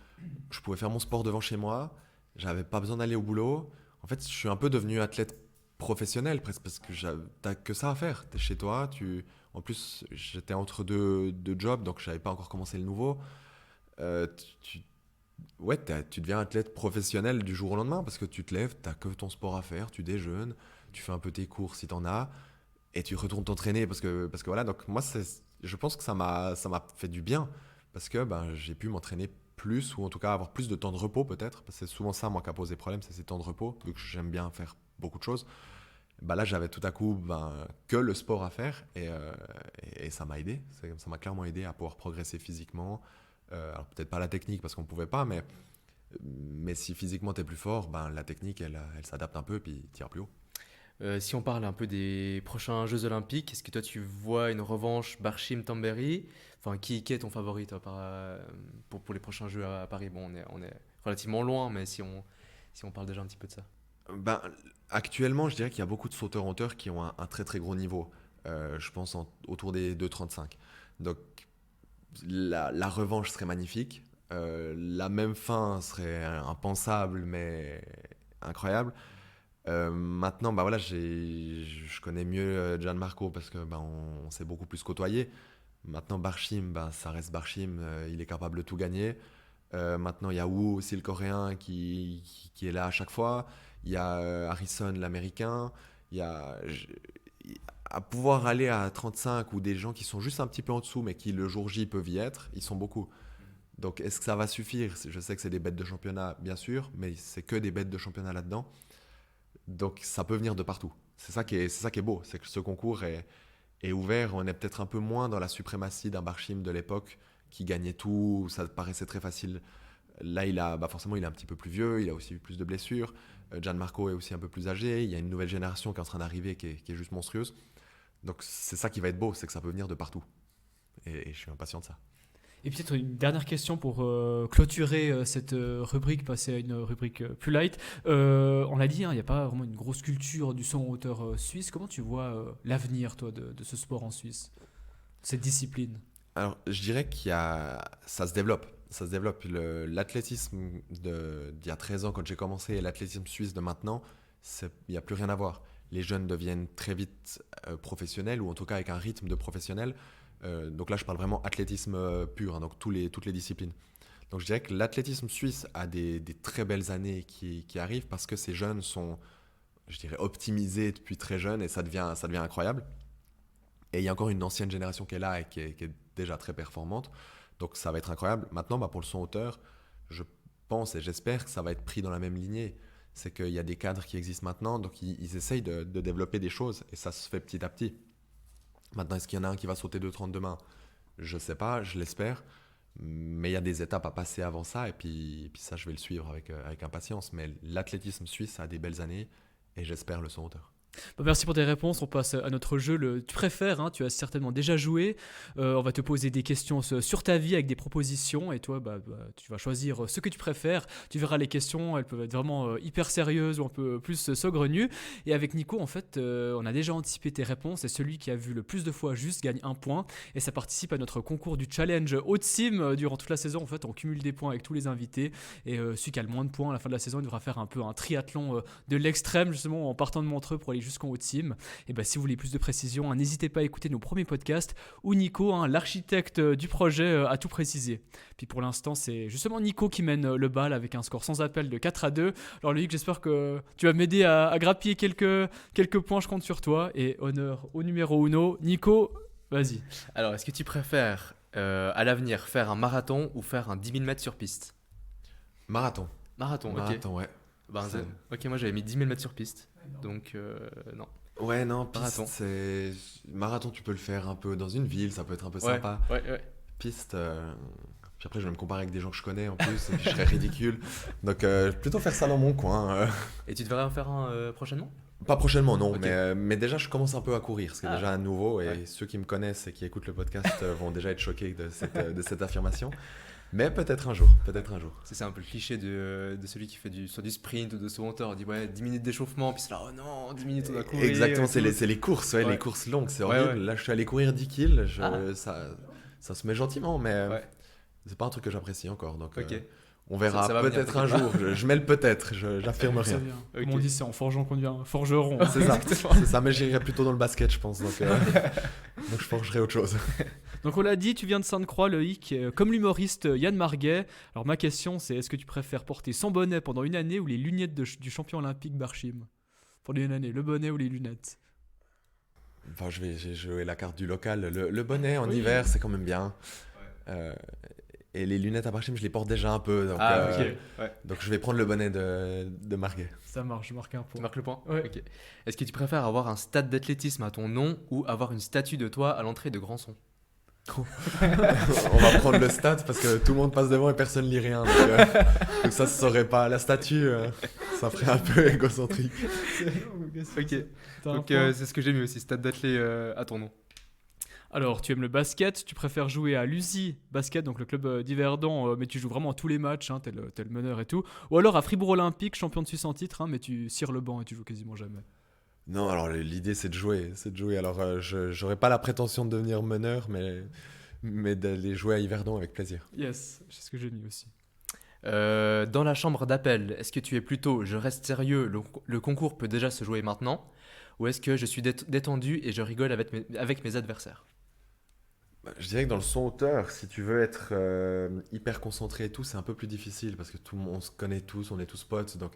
je pouvais faire mon sport devant chez moi, j'avais pas besoin d'aller au boulot. En fait, je suis un peu devenu athlète professionnel presque parce que t'as que ça à faire. T'es chez toi, en plus, j'étais entre deux jobs, donc je n'avais pas encore commencé le nouveau. Tu deviens athlète professionnel du jour au lendemain parce que tu te lèves, tu n'as que ton sport à faire, tu déjeunes, tu fais un peu tes courses si tu en as et tu retournes t'entraîner parce que voilà. Donc moi, je pense que ça m'a fait du bien parce que j'ai pu m'entraîner plus ou en tout cas avoir plus de temps de repos peut-être. Parce que c'est souvent ça moi qui a posé problème, c'est ces temps de repos vu que j'aime bien faire beaucoup de choses. Là, j'avais tout à coup que le sport à faire et ça m'a aidé. Ça m'a clairement aidé à pouvoir progresser physiquement. Alors peut-être pas la technique parce qu'on ne pouvait pas, mais si physiquement tu es plus fort, la technique elle s'adapte un peu et puis tu iras plus haut. Si on parle un peu des prochains Jeux Olympiques, est-ce que toi tu vois une revanche Barshim-Tamberi? Enfin, qui est ton favori toi, pour les prochains Jeux à Paris? Bon, on est relativement loin, mais si on parle déjà un petit peu de ça. Actuellement, je dirais qu'il y a beaucoup de sauteurs-hauteurs qui ont un très très gros niveau. Je pense autour des 2,35. Donc la revanche serait magnifique. La même fin serait impensable, mais incroyable. Maintenant, bah voilà, je connais mieux Gianmarco parce que on s'est beaucoup plus côtoyé. Maintenant, Barshim, bah, ça reste Barshim, il est capable de tout gagner. Maintenant, il y a Wu aussi, le coréen, qui est là à chaque fois. Il y a Harrison, l'américain. Il y a, à pouvoir aller à 35 ou des gens qui sont juste un petit peu en dessous, mais qui le jour J peuvent y être, ils sont beaucoup. Donc, est-ce que ça va suffire? Je sais que c'est des bêtes de championnat, bien sûr, mais c'est que des bêtes de championnat là-dedans. Donc, ça peut venir de partout. C'est ça qui est beau, c'est que ce concours est ouvert. On est peut-être un peu moins dans la suprématie d'un Barshim de l'époque qui gagnait tout, où ça paraissait très facile. Là, forcément, il est un petit peu plus vieux, il a aussi eu plus de blessures. Gianmarco est aussi un peu plus âgé. Il y a une nouvelle génération qui est en train d'arriver qui est juste monstrueuse. Donc, c'est ça qui va être beau, c'est que ça peut venir de partout. Et je suis impatient de ça. Et peut-être une dernière question pour clôturer cette rubrique, passer à une rubrique plus light. On l'a dit, il n'y a pas vraiment une grosse culture du saut en hauteur suisse. Comment tu vois l'avenir, toi, de ce sport en Suisse, cette discipline? Alors, je dirais ça se développe. Ça se développe. L'athlétisme d'il y a 13 ans, quand j'ai commencé, et l'athlétisme suisse de maintenant, il n'y a plus rien à voir. Les jeunes deviennent très vite professionnels, ou en tout cas avec un rythme de professionnel. Donc là, je parle vraiment athlétisme pur, hein, donc toutes les disciplines. Donc je dirais que l'athlétisme suisse a des très belles années qui arrivent parce que ces jeunes sont, je dirais, optimisés depuis très jeunes et ça devient incroyable. Et il y a encore une ancienne génération qui est là et qui est déjà très performante. Donc ça va être incroyable. Maintenant, pour le saut en hauteur, je pense et j'espère que ça va être pris dans la même lignée. C'est qu'il y a des cadres qui existent maintenant, donc ils essayent de développer des choses et ça se fait petit à petit. Maintenant, est-ce qu'il y en a un qui va sauter 2,30 demain? Je ne sais pas, je l'espère. Mais il y a des étapes à passer avant ça et puis ça, je vais le suivre avec impatience. Mais l'athlétisme suisse a des belles années et j'espère le saut en hauteur. Merci pour tes réponses. On passe à notre jeu, tu préfères, hein, tu as certainement déjà joué. On va te poser des questions sur ta vie avec des propositions et toi tu vas choisir ce que tu préfères. Tu verras, les questions, elles peuvent être vraiment hyper sérieuses ou un peu plus saugrenues. Et avec Nico, en fait, on a déjà anticipé tes réponses et celui qui a vu le plus de fois juste gagne un point. Et ça participe à notre concours du challenge Haute Sim. Durant toute la saison, en fait, on cumule des points avec tous les invités et celui qui a le moins de points à la fin de la saison, il devra faire un peu un triathlon de l'extrême, justement en partant de Montreux pour aller jusqu'en haut de Sim. Et si vous voulez plus de précision, n'hésitez pas à écouter nos premiers podcasts où Nico, l'architecte du projet, a tout précisé. Puis pour l'instant, c'est justement Nico qui mène le bal avec un score sans appel de 4-2. Alors Loïc, j'espère que tu vas m'aider à grappiller quelques points, je compte sur toi. Et honneur au numéro uno. Nico, vas-y. Alors, est-ce que tu préfères à l'avenir faire un marathon ou faire un 10 000 mètres sur piste? Marathon. Marathon, Ouais. Ok, moi j'avais mis 10 000 mètres sur piste. Donc, non. Ouais, non, piste, Marathon. Marathon, tu peux le faire un peu dans une ville, ça peut être un peu sympa. Ouais. Piste, puis après, je vais me comparer avec des gens que je connais en plus, et puis je serais ridicule. Donc, plutôt faire ça dans mon coin. Et tu devrais en faire un prochainement? Pas prochainement, non, Ok. mais déjà, je commence un peu à courir, ce qui est déjà un nouveau, et Ouais. ceux qui me connaissent et qui écoutent le podcast vont déjà être choqués de cette affirmation. Mais peut-être un jour. C'est un peu le cliché de celui qui fait soit du sprint ou de saut en hauteur. On dit 10 minutes d'échauffement, puis c'est là, oh non, 10 minutes on doit courir. Exactement, c'est et tout. les courses, Ouais. les courses longues, c'est Ouais, horrible. ouais. Là, je suis allé courir 10 kills, Ah. ça se met gentiment, mais Ouais. c'est pas un truc que j'apprécie encore. Donc, Ok. on verra Ça va venir, peut-être un jour. Je mets le peut-être, j'affirme Ça rien. vient. Ok. Comme on dit, c'est en forgeant qu'on devient forgeron. C'est ça, Exactement. c'est ça, mais j'irai plutôt dans le basket, je pense. Donc je forgerai autre chose. Donc on l'a dit, tu viens de Sainte-Croix, Loïc, comme l'humoriste Yann Marguet. Alors ma question, c'est est-ce que tu préfères porter son bonnet pendant une année ou les lunettes du champion olympique Barshim? Pendant une année, le bonnet ou les lunettes? Enfin, j'ai joué la carte du local. Le bonnet en Oui. hiver, c'est quand même bien. Et les lunettes à Barshim, je les porte déjà un peu. Donc, Ok. Ouais. donc je vais prendre le bonnet de Marguet. Ça marche, je marque un Tu point. marques le point? Ouais. Ok. Est-ce que tu préfères avoir un stade d'athlétisme à ton nom ou avoir une statue de toi à l'entrée de Grandson? On va prendre le stade parce que tout le monde passe devant et personne lit rien. Donc ça se saurait pas. La statue, ça ferait un peu égocentrique. Ok. T'as un Donc point. c'est ce que j'ai mis aussi, stade d'athlé à ton nom. Alors, tu aimes le basket, tu préfères jouer à l'USI Basket, donc le club d'Yverdon, mais tu joues vraiment à tous les matchs, t'es le meneur et tout. Ou alors à Fribourg Olympique, champion de Suisse en titre, mais tu cires le banc et tu joues quasiment jamais. Non, alors l'idée c'est de jouer. Alors j'aurais pas la prétention de devenir meneur, mais mais d'aller jouer à Yverdon avec plaisir. Yes, c'est ce que j'ai mis aussi. Dans la chambre d'appel, est-ce que tu es plutôt je reste sérieux, le concours peut déjà se jouer maintenant, ou est-ce que je suis détendu et je rigole avec mes adversaires? Bah, je dirais que dans le son auteur, si tu veux être hyper concentré et tout, c'est un peu plus difficile parce que tout le monde, on se connaît tous, on est tous potes, donc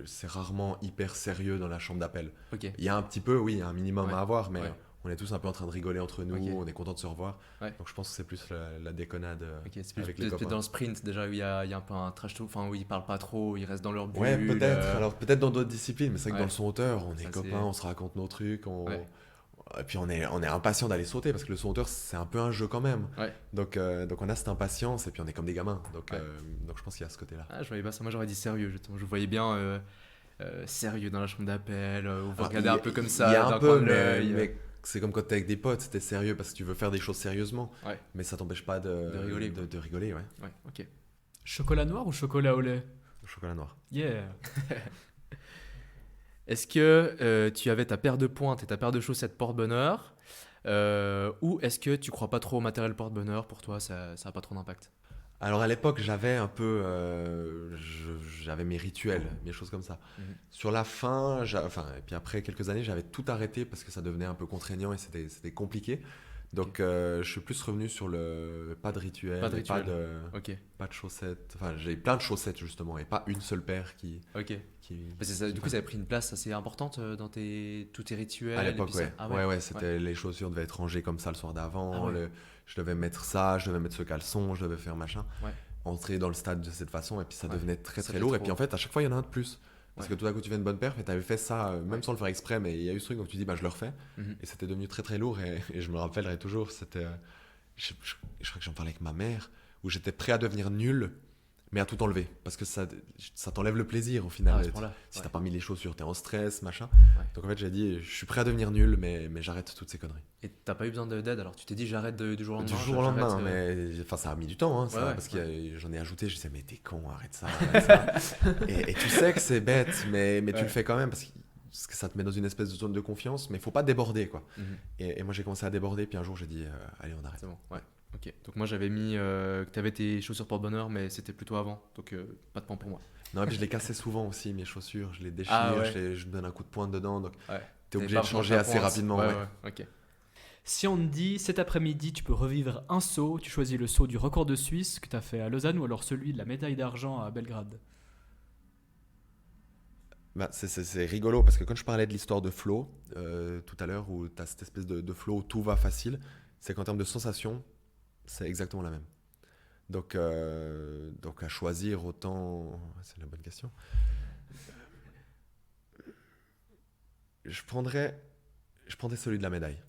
c'est rarement hyper sérieux dans la chambre d'appel. Ok, Il y a un petit peu, oui, il y a un minimum Ouais, à avoir, mais ouais. on est tous un peu en train de rigoler entre nous, Ok. on est content de se revoir. Ouais. Donc je pense que c'est plus la déconnade ok, c'est plus avec les peut-être copains. dans le sprint déjà où il y a un peu un trash talk, enfin où ils parlent pas trop, ils restent dans leur bulle. Ouais, peut-être. Alors peut-être dans d'autres disciplines, mais c'est vrai que Ouais. dans le son auteur, on Ça, est c'est- copains, on se raconte nos trucs, Ouais. et puis on est impatient d'aller sauter parce que le son auteur c'est un peu un jeu quand même. Ouais. Donc on a cette impatience et puis on est comme des gamins. Donc, Ouais. donc je pense qu'il y a ce côté-là. Ah, je voyais pas ça, moi j'aurais dit sérieux, justement. Je voyais bien sérieux dans la chambre d'appel, où vous Alors, regardez un peu comme ça, Il y a d'un un coin peu, de l'œil. mais c'est comme quand t'es avec des potes, t'es sérieux parce que tu veux faire des choses sérieusement. Ouais. Mais ça t'empêche pas de rigoler, quoi. de rigoler, ouais. Ouais, ok. Chocolat noir ou chocolat au lait? Chocolat noir. Yeah. Est-ce que tu avais ta paire de pointes et ta paire de chaussettes porte-bonheur, ou est-ce que tu crois pas trop au matériel porte-bonheur, pour toi ça a pas trop d'impact? Alors à l'époque, j'avais un peu, j'avais mes rituels, mes choses comme ça. Mhm. Sur la fin, enfin, et puis après quelques années, j'avais tout arrêté parce que ça devenait un peu contraignant et c'était compliqué. Donc je suis plus revenu sur le pas de rituel, Pas de et rituel. pas Ok, de chaussettes. Enfin, j'ai plein de chaussettes justement et pas une seule paire qui. ok. Parce que du coup, ça avait pris une place assez importante dans tous tes rituels. À et l'époque, puis ça- ouais. Ah Ouais, c'était les chaussures devaient être rangées comme ça le soir d'avant. Ah ouais. Je devais mettre ça, je devais mettre ce caleçon, je devais faire machin. Ouais. Entrer dans le stade de cette façon et puis ça Ouais. devenait très Ça très fait lourd. Et trop. puis en fait, à chaque fois, il y en a un de plus. Parce Ouais. que tout à coup, tu fais une bonne perf et tu avais fait ça, même Ouais. sans le faire exprès, mais il y a eu ce truc, donc tu dis, bah, je le refais. Mhm. Et c'était devenu très très lourd. Et je me rappellerai toujours, c'était. Je crois que j'en parlais avec ma mère, où j'étais prêt à devenir nul, mais à tout enlever. Parce que ça t'enlève le plaisir au final. Ah, à ce point-là. Si Ouais. t'as pas mis les chaussures, t'es en stress, machin. Ouais. Donc en fait, j'ai dit, je suis prêt à devenir nul, mais j'arrête toutes ces conneries. Et t'as pas eu besoin d'aide, alors tu t'es dit j'arrête du jour au Du lendemain? jour au lendemain, j'arrête, mais enfin, ça a mis du temps, hein, ça, Ouais, ouais, parce que j'en ai ajouté, je disais, mais t'es con, arrête ça. Arrête ça. Et tu sais que c'est bête, mais tu Ouais. le fais quand même parce que ça te met dans une espèce de zone de confiance, mais il faut pas déborder, quoi. Mhm. Et moi, j'ai commencé à déborder, puis un jour, j'ai dit, allez, on arrête. C'est bon, ouais. Ok. Donc moi j'avais mis que t'avais tes chaussures porte-bonheur, mais c'était plutôt avant. Donc pas de point pour moi. Non, et puis je les cassais souvent aussi, mes chaussures, je les déchire, Ah ouais. je me donne un coup de pointe dedans, donc Ouais. t'es obligé T'avais de pas changer ta assez pointe. rapidement. Ouais. Ok. Si on te dit cet après-midi, tu peux revivre un saut, tu choisis le saut du record de Suisse que tu as fait à Lausanne ou alors celui de la médaille d'argent à Belgrade. Bah, c'est rigolo parce que quand je parlais de l'histoire de flow tout à l'heure, où tu as cette espèce de flow où tout va facile, c'est qu'en termes de sensation, c'est exactement la même. Donc à choisir autant. C'est la bonne question. Je prendrais celui de la médaille.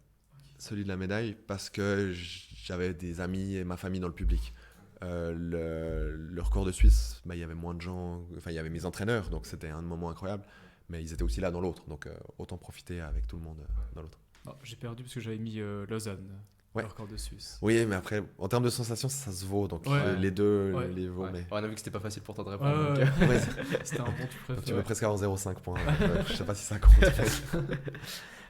Celui de la médaille parce que j'avais des amis et ma famille dans le public. Le record de Suisse, bah, il y avait moins de gens, enfin il y avait mes entraîneurs, donc c'était un moment incroyable, mais ils étaient aussi là dans l'autre, donc autant profiter avec tout le monde dans l'autre. Oh, j'ai perdu parce que j'avais mis Lausanne, Ouais. le record de Suisse. Oui, mais après, en termes de sensation, ça se vaut, donc Ouais. les deux, Ouais. les vaut, Ouais. mais... On a vu que c'était pas facile pour toi de Ouais, répondre. donc, ouais, Ouais, c'était un bon tu tu préfères. veux presque avoir 0,5 points, je sais pas si ça compte.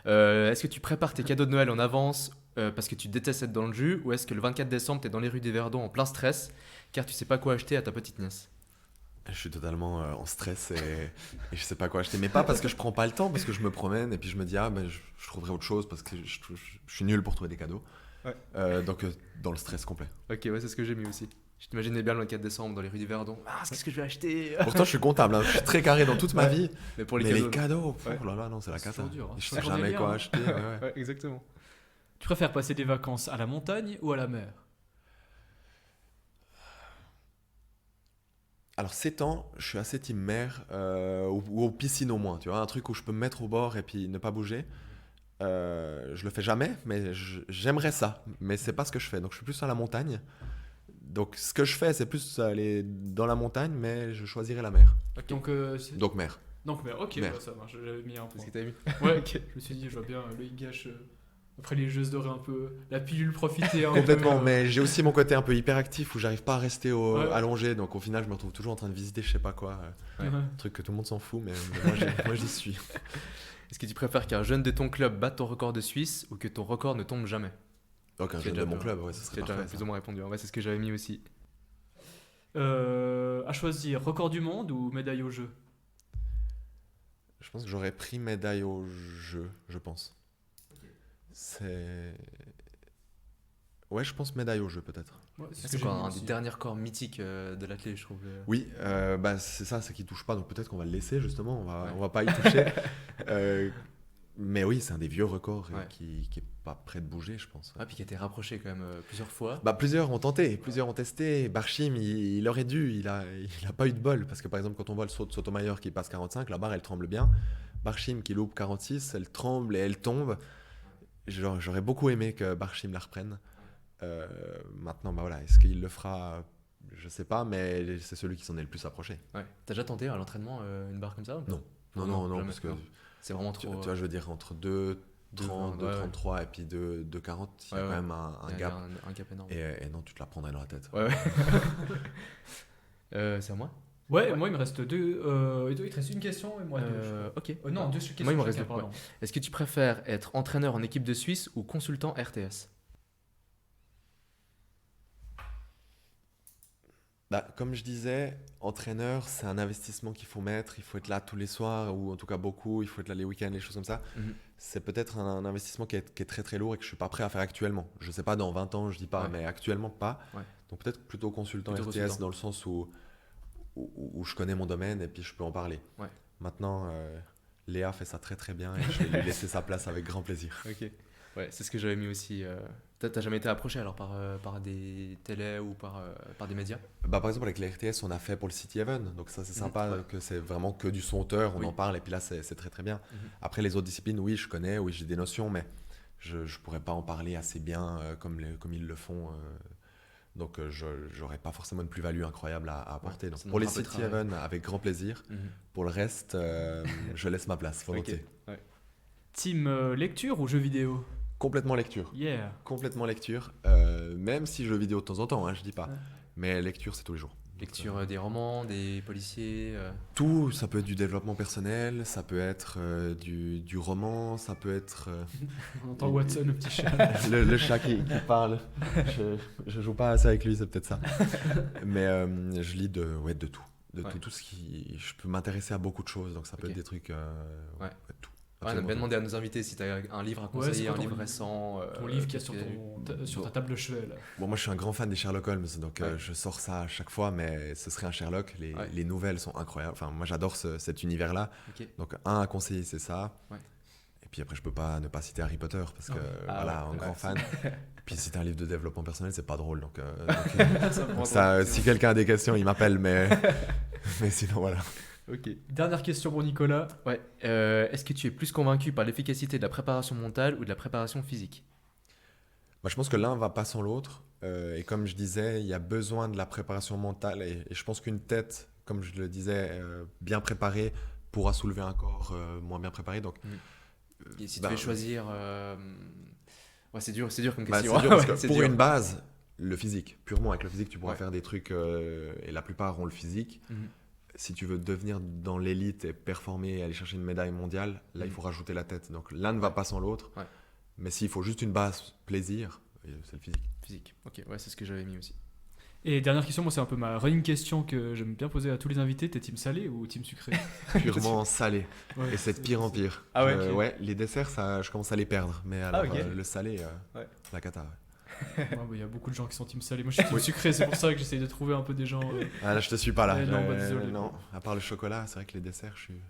Est-ce que tu prépares tes cadeaux de Noël en avance parce que tu détestes être dans le jus, ou est-ce que le 24 décembre, tu es dans les rues d'Yverdon en plein stress car tu sais pas quoi acheter à ta petite nièce? Je suis totalement en stress et je sais pas quoi acheter. Mais pas parce que je prends pas le temps, parce que je me promène et puis je me dis, je trouverai autre chose parce que je suis nul pour trouver des cadeaux. Ouais. Donc dans le stress complet. Ok, ouais, c'est ce que j'ai mis aussi. Je t'imaginais bien le 24 décembre dans les rues d'Yverdon. Ah, qu'est-ce que je vais acheter? Pourtant, je suis comptable, hein. Je suis très carré dans toute ma vie. Mais pour les Mais cadeaux. les cadeaux, Ouais. oh là là, non, c'est la C'est cata. toujours dur, hein. Je Faut sais tourner jamais bien, quoi hein. acheter. Ouais. Ouais, exactement. Tu préfères passer des vacances à la montagne ou à la mer? Alors, ces temps, je suis assez team mer ou aux piscines au moins. Tu vois, un truc où je peux me mettre au bord et puis ne pas bouger. Je le fais jamais, mais j'aimerais ça. Mais c'est pas ce que je fais. Donc, je suis plus à la montagne. Donc, ce que je fais, c'est plus aller dans la montagne, mais je choisirais la mer. Ok. Donc, Donc, mer. mer, ok, Mer. ouais, ça marche, j'avais mis un C'est point. ce que t'avais mis. Ouais, je me suis dit, je vois bien le gâche après les jeux dorés un peu, la pilule profiter un Complètement, peu. mais j'ai aussi mon côté un peu hyperactif où j'arrive pas à rester Ouais. allongé. Donc, au final, je me retrouve toujours en train de visiter je sais pas quoi. Ouais. Un truc que tout le monde s'en fout, mais moi, j'y suis. Est-ce que tu préfères qu'un jeune de ton club batte ton record de Suisse ou que ton record ne tombe jamais? Donc un Qui est jeune de déjà mon bien. club, ouais, ce Qui serait a déjà parfait. plus Ça. ou moins répondu. Ouais, c'est ce que j'avais mis aussi. À choisir, record du monde ou médaille au jeu? Je pense que j'aurais pris médaille au jeu, je pense. C'est... Ouais, je pense médaille au jeu peut-être. Ouais, c'est ce que C'est j'ai quoi mis un aussi. des derniers records mythiques de l'athlète, je trouve. Oui, bah c'est ça, c'est qu'il touche pas, donc peut-être qu'on va le laisser justement, Ouais. on va pas y toucher. Euh, mais oui, c'est un des vieux records Ouais. qui est pas prêt de bouger, je pense. Ouais, puis qui a été rapproché quand même plusieurs fois. Bah, plusieurs ont tenté, plusieurs ont testé. Barchim, il aurait dû, il a pas eu de bol. Parce que par exemple, quand on voit le saut de Sotomayor qui passe 45, la barre elle tremble bien. Barchim qui loupe 46, elle tremble et elle tombe. J'aurais beaucoup aimé que Barchim la reprenne. Maintenant, bah voilà, est-ce qu'il le fera? Je sais pas, mais c'est celui qui s'en est le plus approché. Ouais. T'as déjà tenté à l'entraînement une barre comme ça ou pas? Non. Non, jamais. parce que Non. C'est vraiment tu trop. vois, je veux dire, entre 2,30, 2,20, ouais, 2,33 et puis 2,40, il y a Ouais, quand ouais. même un il y a gap. un gap énorme. Et non, tu te la prendrais dans la tête. Ouais, ouais. C'est à moi? Ouais, moi il me reste deux. Il te reste une question et moi deux. Ok. Non, deux questions. Moi, il me reste chacun, deux, pardon. Est-ce que tu préfères être entraîneur en équipe de Suisse ou consultant RTS? Bah, comme je disais, entraîneur, c'est un investissement qu'il faut mettre. Il faut être là tous les soirs, ou en tout cas beaucoup. Il faut être là les week-ends, les choses comme ça. Mhm. C'est peut-être un investissement qui est très très lourd et que je suis pas prêt à faire actuellement. Je sais pas, dans 20 ans, je dis pas, Ouais. mais actuellement pas. Ouais. Donc peut-être plutôt consultant Plutôt RTS consultant. dans le sens où je connais mon domaine et puis je peux en parler. Ouais. Maintenant, Léa fait ça très très bien et je vais lui laisser sa place avec grand plaisir. Ok. Ouais, c'est ce que j'avais mis aussi. T'as jamais été approché alors par des télés ou par des médias? Bah, par exemple, avec les RTS, on a fait pour le City Even, donc ça c'est sympa, Ouais. que c'est vraiment que du son auteur, on Oui. en parle et puis là c'est très très bien. Mhm. Après les autres disciplines, oui, je connais, oui, j'ai des notions, mais je pourrais pas en parler assez bien comme ils le font. Donc j'aurais pas forcément une plus-value incroyable à apporter. Donc, ça pour les demandera un peu de City travail. Even, avec grand plaisir. Mhm. Pour le reste, je laisse ma place, volontiers. Ok. Ouais. Team lecture ou jeux vidéo? Complètement lecture. Yeah. Complètement lecture. Même si jeux vidéo de temps en temps, hein, je dis pas. Ouais. Mais lecture, c'est tous les jours. Lecture des romans, des policiers. Tout, ça peut être du développement personnel, ça peut être du roman, ça peut être On entend Watson, le petit chat. le chat qui parle. Je joue pas assez avec lui, c'est peut-être ça. Mais je lis de tout. De Ouais. tout ce qui... Je peux m'intéresser à beaucoup de choses, donc ça peut Ok. être des trucs... Ouais. tout. Ouais, on a Absolument bien tout. demandé à nos invités si tu as un livre à Ouais, conseiller, c'est quoi un ton livre livre? récent. Ton livre qui est qu'est-ce sur, que- sur ta table de chevet là. Bon, moi je suis un grand fan des Sherlock Holmes, donc Ouais. je sors ça à chaque fois, mais ce serait un Sherlock. Ouais. Les nouvelles sont incroyables. Enfin, moi j'adore cet univers-là. Ok. Donc un à conseiller, c'est ça. Ouais. Et puis après, je peux pas ne pas citer Harry Potter parce que Ah voilà, ouais, un grand ouais. fan. Puis citer un livre de développement personnel, c'est pas drôle. Donc, Ça me prend ça, trop, si quelqu'un a des questions, il m'appelle, mais mais sinon voilà. Ok. Dernière question pour Nicolas. Ouais. Est-ce que tu es plus convaincu par l'efficacité de la préparation mentale ou de la préparation physique? Moi, je pense que l'un va pas sans l'autre. Et comme je disais, il y a besoin de la préparation mentale. Et je pense qu'une tête, comme je le disais, bien préparée pourra soulever un corps moins bien préparé. Donc, Et si bah, tu devais choisir. Ouais, c'est dur comme bah, question. c'est dur parce Ouais, que c'est pour dur. une base, le physique, purement avec le physique, tu pourras Ouais. faire des trucs, et la plupart ont le physique. Mhm. Si tu veux devenir dans l'élite et performer et aller chercher une médaille mondiale, là, il faut rajouter la tête. Donc, l'un ne va pas sans l'autre. Ouais. Mais s'il faut juste une base plaisir, c'est le physique. Physique. Ok, ouais, c'est ce que j'avais mis aussi. Et dernière question, moi c'est un peu ma running question que j'aime bien poser à tous les invités. T'es team salé ou team sucré? Purement salé. Ouais, Et c'est de pire en pire. Ah ouais, ok. Ouais, les desserts, ça, je commence à les perdre. Mais alors, ok. le salé, Ouais. la cata. Ouais. Ouais, bah, y a beaucoup de gens qui sont team salé. Moi je suis team sucré, c'est pour ça que j'essaye de trouver un peu des gens. Ah là, je te suis pas là. Non, bah, désolé. Non, à part le chocolat, c'est vrai que les desserts, je suis.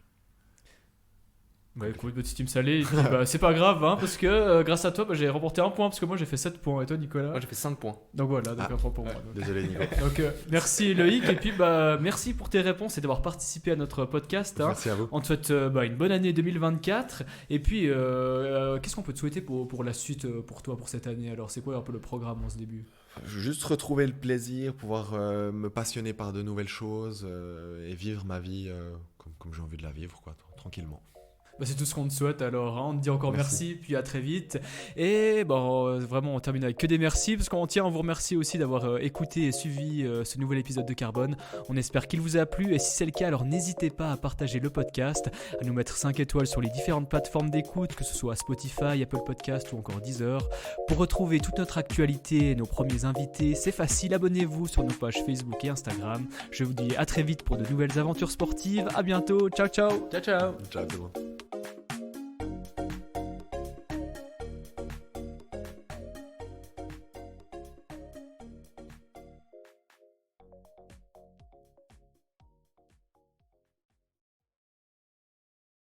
Bah écoute, petit team salé, et puis, bah, c'est pas grave, hein, parce que grâce à toi, bah, j'ai remporté un point, parce que moi j'ai fait 7 points. Et toi, Nicolas? Moi, j'ai fait 5 points. Donc voilà, donc Ah. un point pour moi. donc. Désolé, Nico. Donc merci Loïc, et puis bah merci pour tes réponses et d'avoir participé à notre podcast. Hein. Merci à vous. On te souhaite une bonne année 2024. Et puis, qu'est-ce qu'on peut te souhaiter pour la suite pour toi pour cette année? Alors, c'est quoi un peu le programme en ce début? Juste retrouver le plaisir, pouvoir me passionner par de nouvelles choses et vivre ma vie comme j'ai envie de la vivre, quoi, tranquillement. Bah, c'est tout ce qu'on te souhaite alors, hein. On te dit encore Merci. merci, puis à très vite. Et bon, vraiment, on termine avec que des merci, parce qu'on tient à vous remercier aussi d'avoir écouté et suivi ce nouvel épisode de Carbone. On espère qu'il vous a plu, et si c'est le cas, alors n'hésitez pas à partager le podcast, à nous mettre 5 étoiles sur les différentes plateformes d'écoute, que ce soit Spotify, Apple Podcast ou encore Deezer. Pour retrouver toute notre actualité et nos premiers invités, c'est facile, abonnez-vous sur nos pages Facebook et Instagram. Je vous dis à très vite pour de nouvelles aventures sportives. À bientôt, ciao ciao. Ciao ciao. Ciao tout le monde.